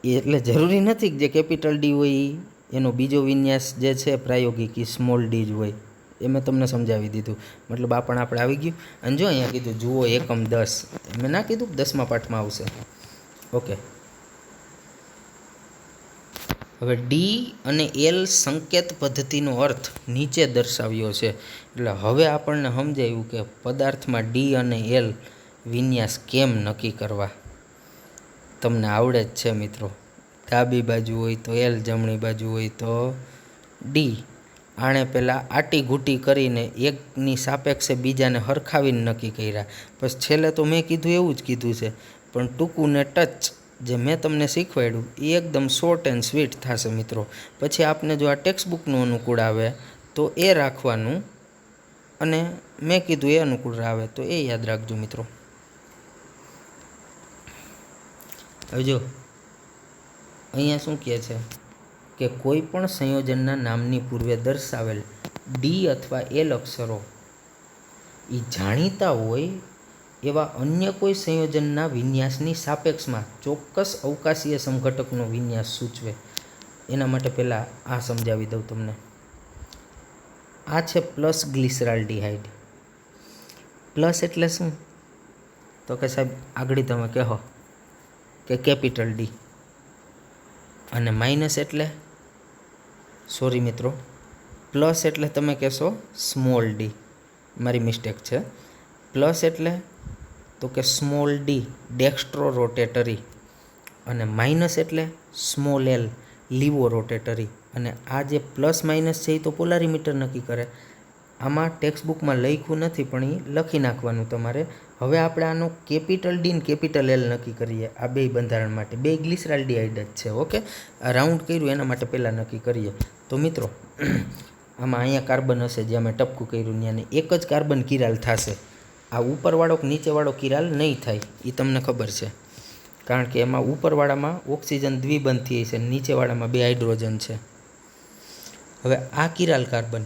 એ એટલે જરૂરી નથી કે જે કેપિટલ ડી હોય ઈ એનો બીજો વિન્યાસ જે છે પ્રાયોગિક એ સ્મોલ ડી જ હોય. એ મેં તમને સમજાવી દીધું. મતલબ આ પણ આપણે આવી ગયું. અને જો અહીંયા કીધું જુઓ એકમ 10, મેં ના કીધું 10મા પાઠમાં આવશે. ઓકે, હવે ડી અને એલ સંકેત પદ્ધતિનો અર્થ નીચે દર્શાવ્યો છે. એટલે હવે આપણને સમજાયું કે પદાર્થમાં ડી અને એલ વિન્યાસ કેમ નક્કી કરવા. તમને આવડે જ છે મિત્રો. ડાબી બાજુ હોય તો એલ, જમણી બાજુ હોય તો ડી. આણે પહેલાં આટી ઘૂંટી કરીને એકની સાપેક્ષે બીજાને હરખાવીને નક્કી કર્યા. પછી છેલ્લે તો મેં કીધું એવું જ કીધું છે, પણ ટૂંકું ને ટચ જે મેં તમને શીખવાડ્યું એ એકદમ શોર્ટ એન્ડ સ્વીટ થશે મિત્રો. પછી આપને જો આ ટેક્સ્ટ બુકનું અનુકૂળ આવે તો એ રાખવાનું, અને મેં કીધું એ અનુકૂળ આવે તો એ યાદ રાખજો મિત્રો. હવે જો અહીંયા શું કહે છે કે કોઈ પણ સંયોજનના નામની પૂર્વે દર્શાવેલ ડી અથવા એલ અક્ષરો એ જાણીતા હોય એવા અન્ય કોઈ સંયોજનના વિન્યાસની સાપેક્ષમાં ચોક્કસ અવકાશીય સમઘટકનો વિન્યાસ સૂચવે. એના માટે પહેલાં આ સમજાવી દઉં તમને. આ છે પ્લસ ગ્લિસરાલ્ડિહાઇડ. પ્લસ એટલે શું? તો કે સાહેબ આગળ તમે કહો કે કેપિટલ ડી. અને માઇનસ એટલે, સોરી મિત્રો, પ્લસ એટલે તમે કહેશો સ્મોલ ડી. મારી મિસ્ટેક છે. પ્લસ એટલે તો કે સ્મોલ ડી, ડેક્સ્ટ્રો રોટેટરી. અને માઇનસ એટલે સ્મોલ એલ, લીવો રોટેટરી. અને આ જે પ્લસ માઇનસ છે એ તો પોલારીમીટર નક્કી કરે. આમાં ટેક્સ્ટ બુકમાં લખ્યું નથી, પણ એ લખી નાખવાનું તમારે. હવે આપણે આનો કેપિટલ ડી ને કેપિટલ એલ નક્કી કરીએ આ બે બંધારણ માટે. બે ગ્લિસરાલ્ડિહાઇડ જ છે. ઓકે, આ રાઉન્ડ કર્યું એના માટે પહેલાં નક્કી કરીએ. તો મિત્રો આમાં અહીંયા કાર્બન હશે, જ્યાં મેં ટપકું કર્યું ત્યાંને એક જ કાર્બન કિરાલ થશે. આ ઉપરવાળો નીચેવાળો કિરાલ નહીં થાય, એ તમને ખબર છે, કારણ કે એમાં ઉપરવાળામાં ઓક્સિજન દ્વિબંધ થઈ છે, નીચેવાળામાં 2 હાઇડ્રોજન છે. હવે આ કિરાલ કાર્બન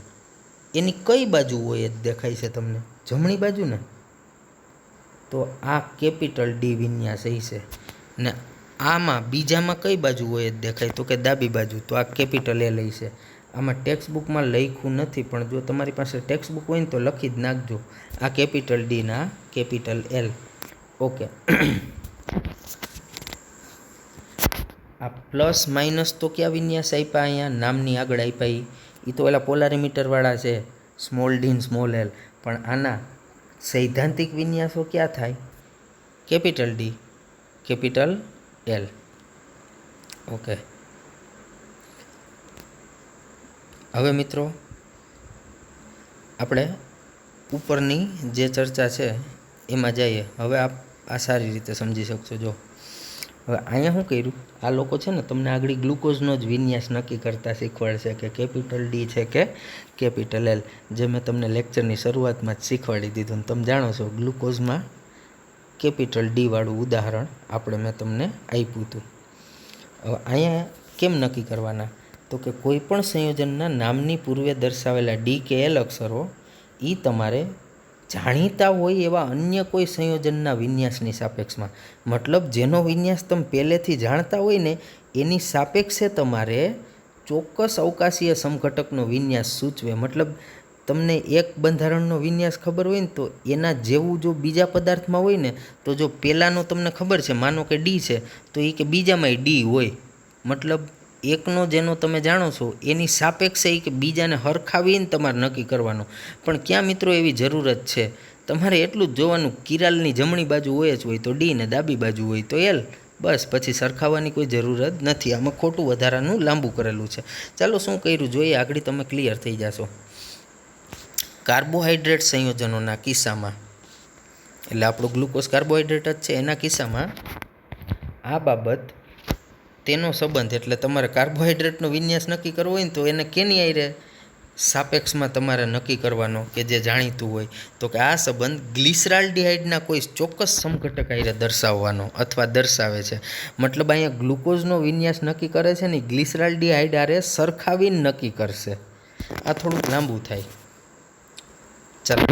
એની કઈ બાજુ હોય જ દેખાય છે તમને? જમણી બાજુ ને? તો આ કેપિટલ ડી વિન્યાસ છે. ને આમાં બીજામાં કઈ બાજુ હોય જ દેખાય? તો કે ડાબી બાજુ. તો આ કેપિટલ એલ છે. આમાં ટેક્સ્ટ બુકમાં લખ્યું નથી, પણ જો તમારી પાસે ટેક્સ્ટ બુક હોય ને તો લખી જ નાખજો, આ કેપિટલ ડી ના કેપિટલ એલ. ઓકે, આ પ્લસ માઇનસ તો ક્યાં વિન્યાસ આપ્યા? અહીંયા નામની આગળ આપ્યા એ તો પેલા પોલારીમીટરવાળા છે, સ્મોલ ડી સ્મોલ એલ. પણ આના સૈદ્ધાંતિક વિન્યાસો ક્યાં થાય? Capital D capital L. Okay, હવે મિત્રો આપણે ઉપરની જે ચર્ચા છે એમાં જઈએ. હવે આ સારી રીતે સમજી શકશો. જો હવે અહીંયા શું કર્યું, આ લોકો છે ને તમને આગળ ગ્લુકોઝનો જ વિન્યાસ નક્કી કરતાં શીખવાડશે કે કેપિટલ ડી છે કે કેપિટલ એલ, જે મેં તમને લેક્ચરની શરૂઆતમાં જ શીખવાડી દીધું. ને તમે જાણો છો ગ્લુકોઝમાં કેપિટલ ડી વાળું ઉદાહરણ મેં તમને આપ્યું હતું. હવે અહીંયા કેમ નક્કી કરવાના? તો કે કોઈ પણ સંયોજનના નામની પૂર્વે દર્શાવેલા ડી કે એલ અક્ષરો એ તમારે જાણીતા હોય એવા અન્ય કોઈ સંયોજનના વિન્યાસની સાપેક્ષમાં, મતલબ જેનો વિન્યાસ તમે પહેલેથી જાણતા હોય ને એની સાપેક્ષે તમારે ચોક્કસ અવકાશીય સમઘટકનો વિન્યાસ સૂચવે. મતલબ તમને એક બંધારણનો વિન્યાસ ખબર હોય ને તો એના જેવું જો બીજા પદાર્થમાં હોય ને, તો જો પહેલાંનો તમને ખબર છે, માનો કે ડી છે, તો એ કે બીજામાંય ડી હોય. મતલબ એકનો જેનો તમે જાણો છો એની સાપેક્ષે કે બીજાને હરખાવીને તમારે નક્કી કરવાનો. પણ ક્યાં મિત્રો એવી જરૂરત છે? તમારે એટલું જ જોવાનું, કિરાલની જમણી બાજુ હોય જ હોય તો ડી ને ડાબી બાજુ હોય તો એલ. બસ, પછી સરખાવવાની કોઈ જરૂર જ નથી. આમાં ખોટું વધારાનું લાંબુ કરેલું છે. ચાલો શું કર્યું જોઈએ, આગળ તમે ક્લિયર થઈ જશો. કાર્બોહાઈડ્રેટ સંયોજનોના કિસ્સામાં, એટલે આપણો ગ્લુકોઝ કાર્બોહાઈડ્રેટ જ છે, એના કિસ્સામાં આ બાબત તેનો સંબંધ, એટલે તમારે કાર્બોહાઈડ્રેટનો વિન્યાસ નક્કી કરવો હોય ને તો એને કેની આરે સાપેક્ષમાં તમારે નક્કી કરવાનો કે જે જાણીતું હોય? તો કે આ સંબંધ ગ્લિસરાલ્ડિહાઇડના કોઈ ચોક્કસ સમઘટક આરે દર્શાવવાનો અથવા દર્શાવે છે. મતલબ અહીંયા ગ્લુકોઝનો વિન્યાસ નક્કી કરે છે ને ગ્લિસરાલ્ડિહાઇડ આરે સરખાવીને નક્કી કરશે. આ થોડુંક લાંબુ થાય. ચાલો,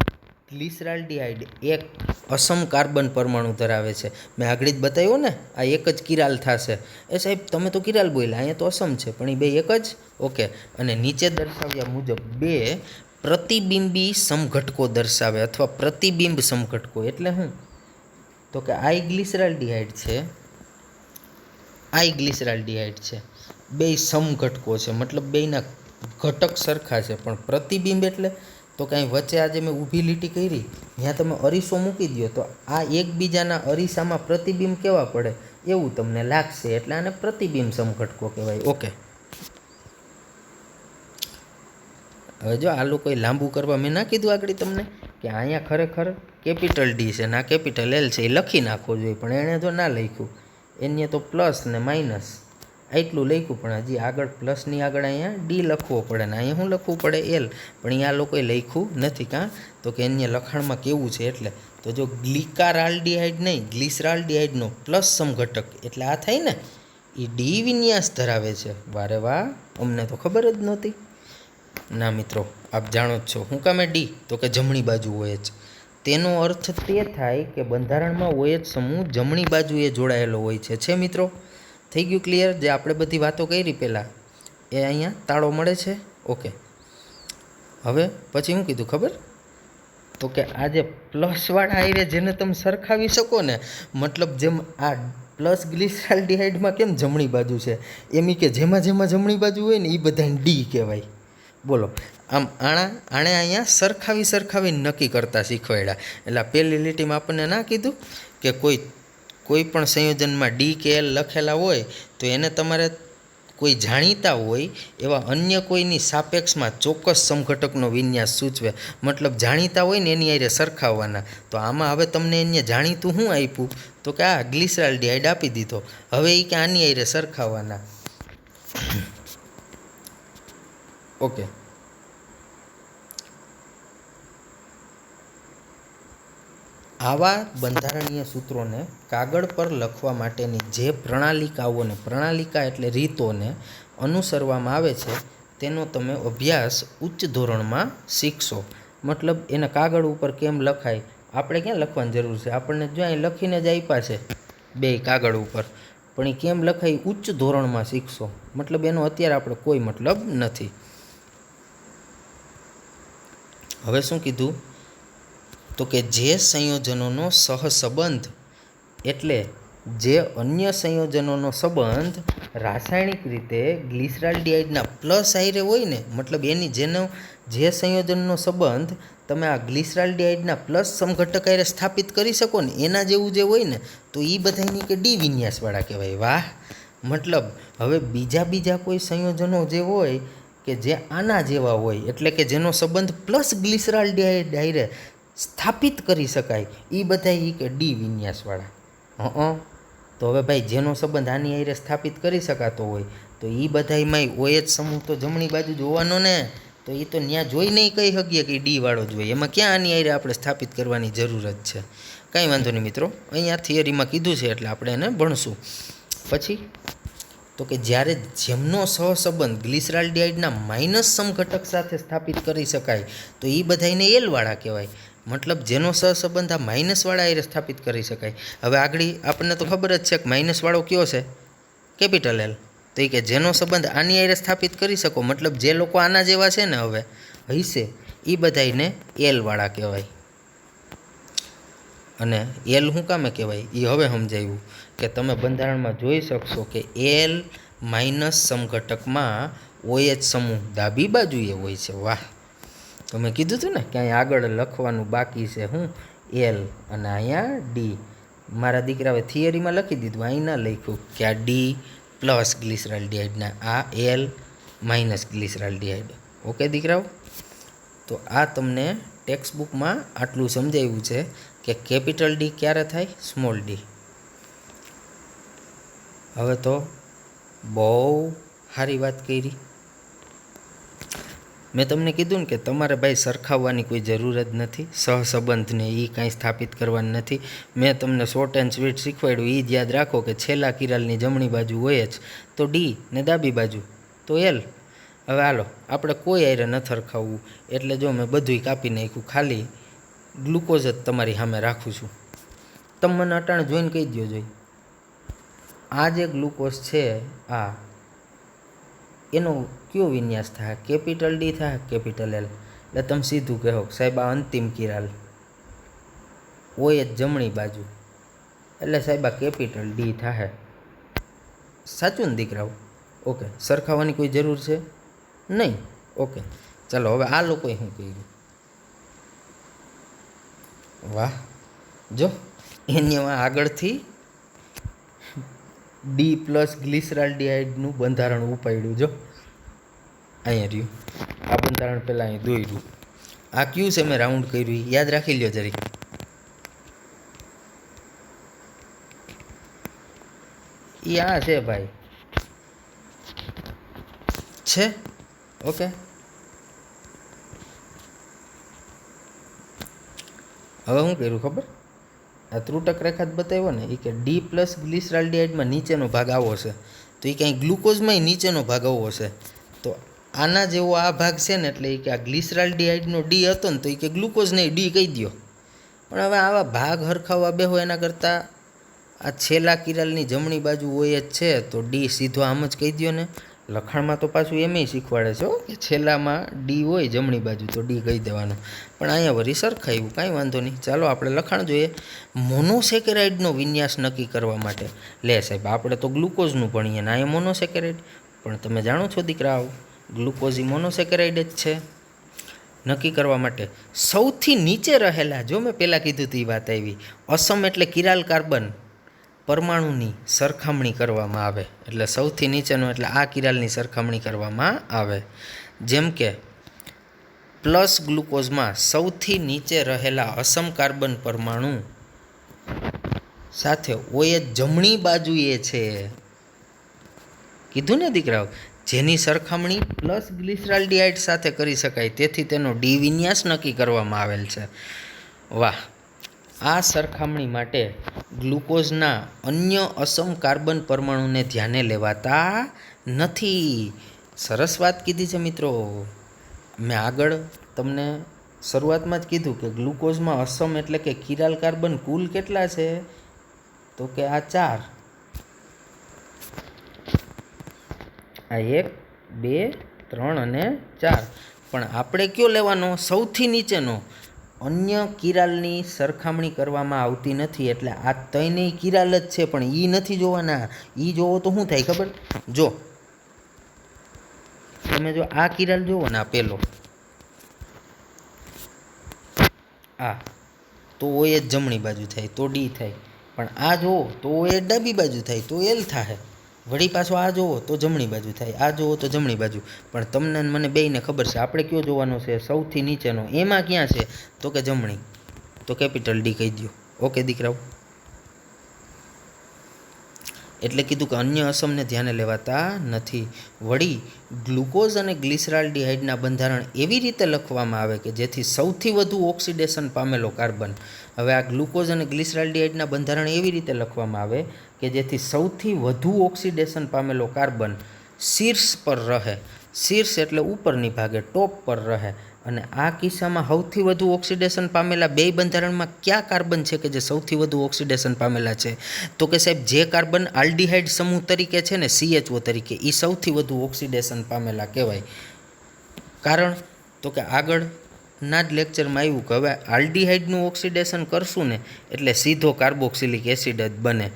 ગ્લિસરાલ્ડિહાઇડ એક અસમ કાર્બન પરમાણુ ધરાવે છે. મેં આગળ જ બતાવ્યું ને, આ એક જ કિરાલ થશે. એ સાહેબ તમે તો કિરાલ બોલ્યા, અહીંયા તો અસમ છે, પણ એ બે એક જ. ઓકે. અને નીચે દર્શાવ્યા મુજબ બે પ્રતિબિંબી સમઘટકો દર્શાવે અથવા પ્રતિબિંબ સમઘટકો એટલે શું? તો કે આઈ ગ્લિસરાલ્ડિહાઇડ છે, આઈ ગ્લિસરાલ્ડિહાઇડ છે, બે સમઘટકો છે, મતલબ બેના ઘટક સરખા છે. પણ પ્રતિબિંબ એટલે તો કાંઈ વચ્ચે આજે મેં ઊભી લીટી કરી, ત્યાં તમે અરીસો મૂકી દો તો આ એકબીજાના અરીસામાં પ્રતિબિંબ કેવા પડે એવું તમને લાગશે, એટલે આને પ્રતિબિંબ સમઘટકો કહેવાય. ઓકે. હવે જો આ લોકોએ લાંબુ કરવા મેં ના કીધું આગળ તમને કે અહીંયા ખરેખર કેપિટલ ડી છે ને આ કેપિટલ એલ છે, એ લખી નાખવો જોઈએ, પણ એણે જો ના લખ્યું. એને તો પ્લસ ને માઇનસ એટલું લખ્યું, પણ હજી આગળ પ્લસની આગળ અહીંયા ડી લખવો પડે ને અહીંયા શું લખવું પડે? એલ. પણ અહીંયા લોકોએ લખ્યું નથી. કાં તો કે એને લખાણમાં કેવું છે એટલે. તો જો ગ્લિકારાલ્ડિહાઇડ નહીં, ગ્લિસરાલ્ડિહાઇડનો પ્લસ સમઘટક એટલે આ થાય ને, એ ડી વિન્યાસ ધરાવે છે. વારે વાહ, અમને તો ખબર જ નહોતી. ના મિત્રો, આપ જાણો જ છો. શું કામે ડી? તો કે જમણી બાજુ હોય જ. તેનો અર્થ તે થાય કે બંધારણમાં OH સમૂહ જમણી બાજુએ જોડાયેલો હોય છે. છે મિત્રો? થઈ ગયું ક્લિયર? જે આપણે બધી વાતો કરી પહેલાં એ અહીંયા તાળો મળે છે. ઓકે. હવે પછી શું કીધું ખબર? તો કે આ જે પ્લસવાળા આયરે જેને તમે સરખાવી શકો ને, મતલબ જેમ આ પ્લસ ગ્લિસરાલ્ડિહાઇડમાં કેમ જમણી બાજુ છે, એમ કે જેમાં જેમાં જમણી બાજુ હોય ને એ બધાને ડી કહેવાય. બોલો, આમ આણે અહીંયા સરખાવી નક્કી કરતા શીખવાડ્યા. એટલે પહેલી લીટીમાં આપણને ના કીધું કે કોઈ પણ સંયોજનમાં ડી કે એલ લખેલા હોય તો એને તમારે કોઈ જાણીતા હોય એવા અન્ય કોઈની સાપેક્ષમાં ચોક્કસ સમઘટકનો વિન્યાસ સૂચવે. મતલબ જાણીતા હોય ને એની હારે સરખાવવાના. તો આમાં હવે તમને એને જાણીતું શું આપ્યું? તો કે આ ગ્લિસરાલ્ડિહાઇડ આપી દીધો. હવે એ કે આની હારે સરખાવવાના. ઓકે. આવા બંધારણીય સૂત્રોને કાગળ પર લખવા માટેની જે પ્રણાલિકા એટલે રીતોને અનુસરવામાં આવે છે તેનો તમે અભ્યાસ ઉચ્ચ ધોરણમાં શીખશો. મતલબ એને કાગળ ઉપર કેમ લખાય, આપણે ક્યાં લખવાની જરૂર છે? આપણને જો અહીં લખીને જ આપ્યા છે બે કાગળ ઉપર, પણ એ કેમ લખાય ઉચ્ચ ધોરણમાં શીખશો. મતલબ એનો અત્યારે આપણે કોઈ મતલબ નથી. હવે શું કીધું? તો કે જે સંયોજનોનો સહસંબંધ એટલે જે અન્ય સંયોજનોનો સંબંધ રાસાયણિક રીતે ગ્લિસરાલ્ડિહાઇડના પ્લસ હારે હોય ને, મતલબ જે સંયોજનનો સંબંધ તમે આ ગ્લિસરાલ્ડિહાઇડના પ્લસ સમઘટક હારે સ્થાપિત કરી શકો ને એના જેવું જે હોય ને, તો એ બધાની કે ડી વિન્યાસવાળા કહેવાય. વાહ. મતલબ હવે બીજા કોઈ સંયોજનો જે હોય કે જે આના જેવા હોય, એટલે કે જેનો સંબંધ પ્લસ ગ્લિસરાલ્ડિહાઇડ હારે સ્થાપિત કરી શકાય, એ બધા એ કે ડી વિન્યાસવાળા. તો હવે ભાઈ જેનો સંબંધ આની હારે સ્થાપિત કરી શકાતો હોય તો એ બધામાં OH સમૂહ તો જમણી બાજુ જોવાનો ને, તો એ તો ત્યાં જોઈને કહી શકીએ કે ડી વાળો જ હોય. એમાં ક્યાં આની હારે આપણે સ્થાપિત કરવાની જરૂર જ છે? કાંઈ વાંધો નહીં મિત્રો, અહીંયા થિયરીમાં કીધું છે એટલે આપણે એને ભણશું. પછી તો કે જ્યારે જેમનો સહસંબંધ ગ્લિસરાલ્ડિહાઇડના માઇનસ સમઘટક સાથે સ્થાપિત કરી શકાય તો એ બધાને એલવાળા કહેવાય. મતલબ જેનો સહસંબંધ આ માઇનસવાળા હારે સ્થાપિત કરી શકાય. હવે આગળ આપણને તો ખબર જ છે કે માઇનસવાળો કયો છે? Capital L. તો એ કે જેનો સંબંધ આની હારે સ્થાપિત કરી શકો, મતલબ જે લોકો આના જેવા છે ને હવે હશે એ બધાને એલવાળા કહેવાય. અને એલ શું કામે કહેવાય એ હવે સમજાવ્યું કે તમે બંધારણમાં જોઈ શકશો કે એલ માઇનસ સમઘટકમાં OH સમૂહ ડાબી બાજુએ હોય છે. વાહ. તો મેં કીધું હતું ને કે અહીંયા આગળ લખવાનું બાકી છે હું એલ અને અહીંયા ડી. મારા દીકરાએ થિયરીમાં લખી દીધું, અહીં ના લખ્યું કે આ ડી પ્લસ ગ્લિસરાલ્ડિહાઇડના, આ એલ માઇનસ ગ્લિસરાલ્ડિહાઇડ. ઓકે દીકરાઓ? તો આ તમને ટેક્સ્ટ બુકમાં આટલું સમજાવ્યું છે કે કેપિટલ ડી ક્યારે થાય, સ્મોલ ડી. હવે તો બહુ સારી વાત કરી. મેં તમને કીધું ને કે તમારે ભાઈ સરખાવવાની કોઈ જરૂર જ નથી, સહસંબંધને એ કાંઈ સ્થાપિત કરવાની નથી. મેં તમને શોર્ટ એન્ડ સ્વીટ શીખવાડ્યું. એ જ યાદ રાખો કે છેલ્લા કિરાલની જમણી બાજુ હોય જ તો ડી ને ડાબી બાજુ તો એલ. હવે હાલો આપણે કોઈ હારે ન સરખાવવું એટલે જો મેં બધુંય કાપી નાખ્યું, ખાલી ગ્લુકોઝ જ તમારી સામે રાખું છું. તમે મને અટાણે જોઈને કહી દો જોઈ, આ જે ગ્લુકોઝ છે આ એનો કયો વિન્યાસ થાય? કેપિટલ ડી થાય, કેપિટલ એલ. એટલે તમે સીધું કહો સાહેબ આ અંતિમ કિરાલ OH જમણી બાજુ, એટલે સાહેબ આ કેપિટલ ડી થાય. સાચું ને દીકરાઓ? ઓકે, સરખાવવાની કોઈ જરૂર છે નહીં. ઓકે ચાલો હવે આ લોકોએ શું કર્યું? વાહ, જો એની આગળથી D+ ગ્લિસરાલ્ડિહાઇડનું બંધારણ ઉપાડ્યું. જો અહીંયા રહ્યું આ બંધારણ, પહેલાં અહીં દોર્યું. આ કયું છે મેં રાઉન્ડ કર્યું, યાદ રાખી લ્યો જરી. એ આ છે ભાઈ, છે. ઓકે, હવે શું કર્યું ખબર? આ ત્રુટક રેખા જ બતાવ્યો ને, એ કે D+ ગ્લિસરાલ્ડિહાઇડમાં નીચેનો ભાગ આવો છે, તો એ કાંઈ ગ્લુકોઝમાંય નીચેનો ભાગ આવો હશે. તો આના જેવો આ ભાગ છે ને, એટલે એ કે આ ગ્લિસરાલ્ડિહાઇડનો ડી હતો ને, તો એ કે ગ્લુકોઝને ડી કહી દો. પણ હવે આવા ભાગ હરખાવવા બેહો એના કરતાં આ છેલ્લા કિરાલની જમણી બાજુ OH છે, તો ડી સીધો આમ જ કહી દો ને. લખાણમાં તો પાછું એમ શીખવાડે છે કે છેલ્લામાં ડી હોય જમણી બાજુ તો ડી કહી દેવાનું. પણ અહીંયા વળી સરખાયું, કાંઈ વાંધો નહીં. ચાલો આપણે લખાણ જોઈએ. મોનોસેકેરાઇડનો વિન્યાસ નક્કી કરવા માટે, લે સાહેબ આપણે તો ગ્લુકોઝનું ભણીએ ને અહીંયા મોનોસેકેરાઇડ. પણ તમે જાણો છો દીકરાઓ, ગ્લુકોઝ એ મોનોસેકેરાઇડ જ છે. નક્કી કરવા માટે સૌથી નીચે રહેલા, જો મેં પહેલાં કીધું હતી એ વાત આવી, અસમ એટલે કિરાલ કાર્બન પરમાણુની સરખામણી કરવામાં આવે. એટલે સૌથી નીચેનો એટલે આ કિરાલની સરખામણી કરવામાં આવે. જેમ કે પ્લસ ગ્લુકોઝમાં સૌથી નીચે રહેલા અસમ કાર્બન પરમાણુ સાથે OH જમણી બાજુએ છે. કીધું ને દીકરાઓ, જેની સરખામણી પ્લસ ગ્લિસરાલ્ડિહાઇડ સાથે કરી શકાય, તેથી તેનો ડી વિન્યાસ નક્કી કરવામાં આવેલ છે. વાહ, આ સરખામણી માટે ગ્લુકોઝના અન્ય અસમ કાર્બન પરમાણુને ધ્યાને લેવાતા નથી. સરસ વાત કીધી છે મિત્રો. મેં આગળ તમને શરૂઆતમાં જ કીધું કે ગ્લુકોઝમાં અસમ એટલે કે કિરાલ કાર્બન કુલ કેટલા છે? તો કે આ 4. આ 1, 2, 3 અને 4. પણ આપણે કયો લેવાનો? સૌથી નીચેનો. અન્ય કિરાલની સરખામણી કરવામાં આવતી નથી, એટલે આ ત્રણેય કિરાલ જ છે, પણ એ નથી જોવાના. એ જોવો તો શું થાય ખબર? જો તમે જો આ કિરાલ જોવો ને, આ પહેલો આ, તો OH જમણી બાજુ થાય તો ડી થાય. પણ આ જોવો તો OH ડાબી બાજુ થાય તો એલ થાય. વળી પાછો આ જોવો તો જમણી બાજુ થાય, આ જોવો તો જમણી બાજુ. પણ તમને મને બેયને ખબર છે આપણે કયો જોવાનો છે? સૌથી નીચેનો. એમાં ક્યાં છે? તો કે જમણી, તો કેપિટલ ડી કહી દો. ઓકે દીકરાઓ, એટલે કીધું કે અન્ય અસમને ધ્યાને લેવાતા નથી. વળી ગ્લુકોઝ અને ગ્લિસરાલ્ડિહાઇડના બંધારણ એવી રીતે લખવામાં આવે કે જેથી સૌથી વધુ ઓક્સિડેશન પામેલો કાર્બન. હવે આ ગ્લુકોઝ અને ગ્લિસરાલ્ડિહાઇડના બંધારણ એવી રીતે લખવામાં આવે કે જેથી સૌથી વધુ ઓક્સિડેશન પામેલો કાર્બન શીર્ષ પર રહે. શીર્ષ એટલે ઉપરની ભાગે, ટોપ પર રહે. અને આ કિસ્સામાં સૌથી વધુ ઓક્સિડેશન પામેલા બે બંધારણમાં કયા કાર્બન છે કે જે સૌથી વધુ ઓક્સિડેશન પામેલા છે? તો કે સાહેબ જે કાર્બન આલ્ડિહાઇડ સમૂહ તરીકે છે ને, CHO તરીકે, એ સૌથી વધુ ઓક્સિડેશન પામેલા કહેવાય. કારણ તો કે આગળના જ લેક્ચરમાં આવ્યું કે હવે આલ્ડિહાઇડનું ઓક્સિડેશન કરશું ને એટલે સીધો કાર્બોક્સિલિક એસિડ જ બને.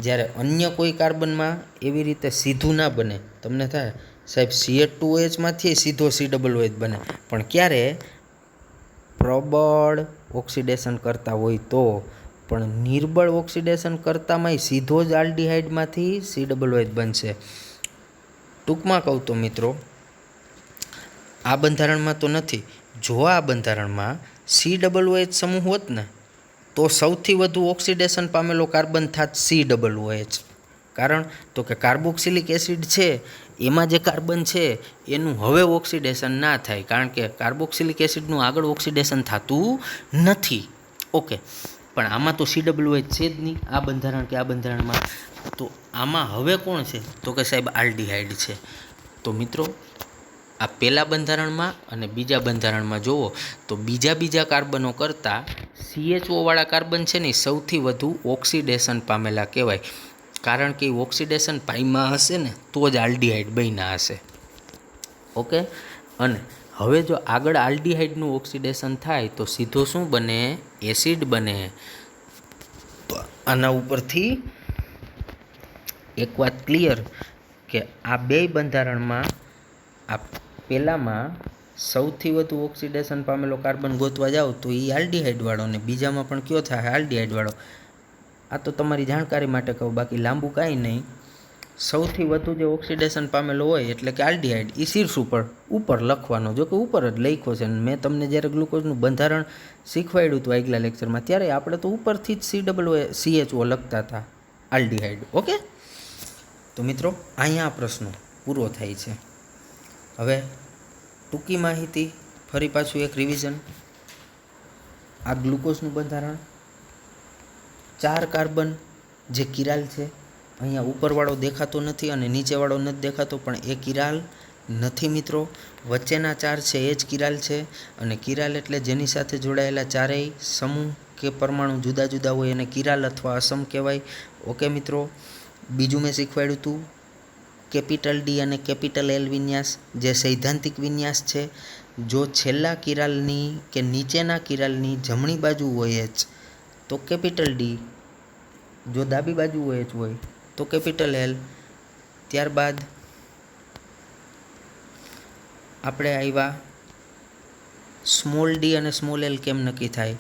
જ્યારે અન્ય કોઈ કાર્બનમાં એવી રીતે સીધું ના બને. તમને થાય સાહેબ CH2OHમાંથી સીધો COOH બને, પણ ક્યારે? પ્રબળ ઓક્સિડેશન કરતા હોય તો. પણ નિર્બળ ઓક્સિડેશન કરતામાંય સીધો જ આલ્ડિહાઇડમાંથી COOH બનશે. ટૂંકમાં કહું તો મિત્રો, આ બંધારણમાં તો નથી. જો આ બંધારણમાં COOH સમૂહ હોત ને તો સૌથી વધુ ઓક્સિડેશન પામેલો કાર્બન થાત COOH. કારણ તો કે કાર્બોક્સિલિક એસિડ છે એમાં જે કાર્બન છે એનું હવે ઓક્સિડેશન ના થાય, કારણ કે કાર્બોક્સિલિક એસિડનું આગળ ઓક્સિડેશન થતું નથી. ઓકે, પણ આમાં તો COOH છે જ નહીં આ બંધારણ કે આ બંધારણમાં. તો આમાં હવે કોણ છે? તો કે સાહેબ આલ્ડિહાઇડ છે. તો મિત્રો આ પહેલા બંધારણમાં અને બીજા બંધારણમાં જુઓ તો બીજા કાર્બનો કરતાં CHO વાળા કાર્બન છે ને સૌથી વધુ ઓક્સિડેશન પામેલા કહેવાય, કારણ કે ઓક્સિડેશન પામ્યા હશે ને તો જ આલ્ડીહાઇડ બન્યા હશે. ઓકે, અને હવે જો આગળ આલ્ડીહાઇડનું ઓક્સિડેશન થાય તો સીધો શું બને? એસિડ બને. તો આના ઉપરથી એક વાત ક્લિયર કે આ બે બંધારણમાં આ પહેલામાં સૌથી વધુ ઓક્સિડેશન પામેલો કાર્બન ગોતવા જાઓ તો એ આલ્ડીહાઇડવાળો, ને બીજામાં પણ કયો થાય? આલ્ડીહાઇડવાળો. આ તો તમારી જાણકારી માટે કહું, બાકી લાંબુ કાંઈ નહીં. સૌથી વધુ જે ઓક્સિડેશન પામેલો હોય એટલે કે આલ્ડીહાઇડ, એ શીર્ષ ઉપર લખવાનો, જો કે ઉપર જ લખ્યો છે. મેં તમને જ્યારે ગ્લુકોઝનું બંધારણ શીખવાડ્યું હતું આગલા લેક્ચરમાં, ત્યારે આપણે તો ઉપરથી જ CHO લખતા હતા, આલ્ડીહાઇડ. ઓકે, તો મિત્રો અહીંયા આ પ્રશ્નો પૂરો થાય છે. હવે ટૂંકી માહિતી, ફરી પાછું એક રિવિઝન. આ ગ્લુકોઝનું બંધારણ 4 કાર્બન જે કિરાલ છે, અહીંયા ઉપરવાળો દેખાતો નથી અને નીચેવાળો નથી દેખાતો, પણ એ કિરાલ નથી મિત્રો. વચ્ચેના 4 છે એ જ કિરાલ છે, અને કિરાલ એટલે જેની સાથે જોડાયેલા ચારેય સમૂહ કે પરમાણુ જુદા જુદા હોય એને કિરાલ અથવા અસમ કહેવાય. ઓકે મિત્રો, બીજું મેં શીખવાડ્યું હતું કેપિટલ ડી અને કેપિટલ એલ વિન્યાસ, જે સૈદ્ધાંતિક વિન્યાસ છે. જો છેલ્લા કિરાલની કે નીચેના કિરાલની જમણી બાજુ હોય જ તો કેપિટલ ડી, જો ડાબી બાજુ હોય જ હોય તો કેપિટલ એલ. ત્યારબાદ આપણે આવ્યા સ્મોલ ડી અને સ્મોલ એલ કેમ નક્કી થાય?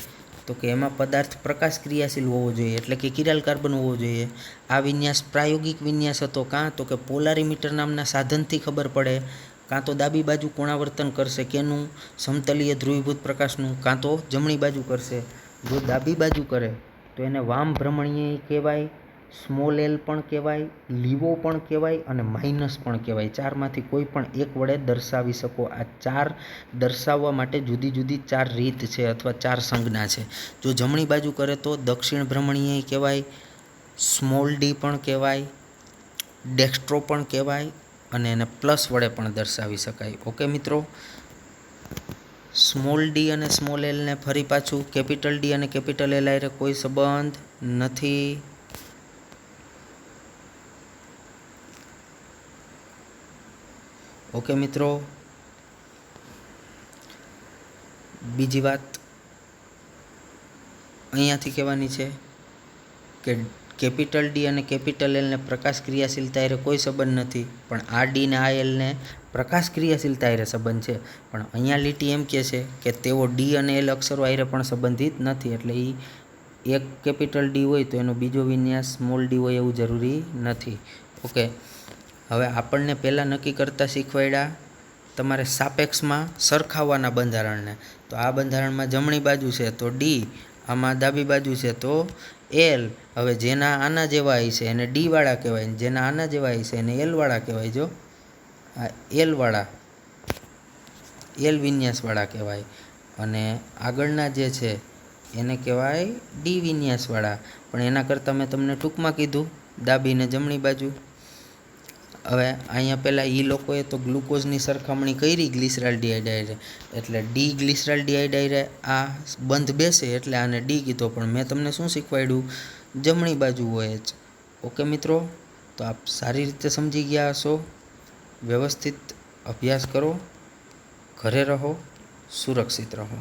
તો કે એમાં પદાર્થ પ્રકાશ ક્રિયાશીલ હોવો જોઈએ, એટલે કે કિરાલ કાર્બન હોવો જોઈએ. આ વિન્યાસ પ્રાયોગિક વિન્યાસ હતો. કાં તો કે પોલારીમીટર નામના સાધનથી ખબર પડે, કાં તો ડાબી બાજુ કોણાવર્તન કરશે કેનું? સમતલીય ધ્રુવીભૂત પ્રકાશનું, કાં તો જમણી બાજુ કરશે. જો ડાબી બાજુ કરે તો એને વામ ભ્રમણીય કહેવાય, સ્મોલ એલ પણ કહેવાય, લીવો પણ કહેવાય અને માઇનસ પણ કહેવાય. 4માંથી કોઈ પણ એક વડે દર્શાવી શકો. આ 4 દર્શાવવા માટે જુદી જુદી 4 રીત છે અથવા 4 સંજ્ઞા છે. જો જમણી બાજુ કરે તો દક્ષિણ ભ્રમણીય કહેવાય, સ્મોલ ડી પણ કહેવાય, ડેક્સ્ટ્રો પણ કહેવાય, અને એને પ્લસ વડે પણ દર્શાવી શકાય. ઓકે મિત્રો, સ્મોલ ડી અને સ્મોલ એલને ફરી પાછું કેપિટલ ડી અને કેપિટલ એલ આરે કોઈ સંબંધ નથી. ઓકે મિત્રો, બીજી વાત અહીંયાથી કહેવાની છે કે કેપિટલ ડી અને કેપિટલ એલને પ્રકાશ ક્રિયાશીલતા હારે કોઈ સંબંધ નથી, પણ આ ડી ને આ એલને પ્રકાશ ક્રિયાશીલતા હારે સંબંધ છે. પણ અહીંયા લીટી એમ કહે છે કે તેઓ ડી અને એલ અક્ષરો હારે પણ સંબંધિત નથી, એટલે એ એક કેપિટલ ડી હોય તો એનો બીજો વિન્યાસ સ્મોલ ડી હોય એવું જરૂરી નથી. ઓકે, હવે આપણને પહેલાં નક્કી કરતાં શીખવાડ્યા તમારે સાપેક્ષમાં સરખાવવાના બંધારણને. તો આ બંધારણમાં જમણી બાજુ છે તો ડી, આમાં ડાબી બાજુ છે તો એલ. હવે જેના આના જેવા હશે એને ડીવાળા કહેવાય, જેના આના જેવા હશે એને એલવાળા કહેવાય. જો આ એલવાળા, એલ વિન્યાસવાળા કહેવાય, અને આગળના જે છે એને કહેવાય ડી વિન્યાસવાળા. પણ એના કરતાં મેં તમને ટૂંકમાં કીધું ડાબી ને જમણી બાજુ. હવે અહીંયા પહેલાં એ લોકોએ તો ગ્લુકોઝની સરખામણી કરી ગ્લિસરાલ્ડિહાઇડ હારે, એટલે ડી ગ્લિસરાલ્ડિહાઇડ હારે આ બંધ બેસે એટલે આને ડી કીધો. પણ મેં તમને શું શીખવાડ્યું? જમણી બાજુ હોય જ. ઓકે મિત્રો, તો આપ સારી રીતે સમજી ગયા હશો. વ્યવસ્થિત અભ્યાસ કરો, ઘરે રહો, સુરક્ષિત રહો.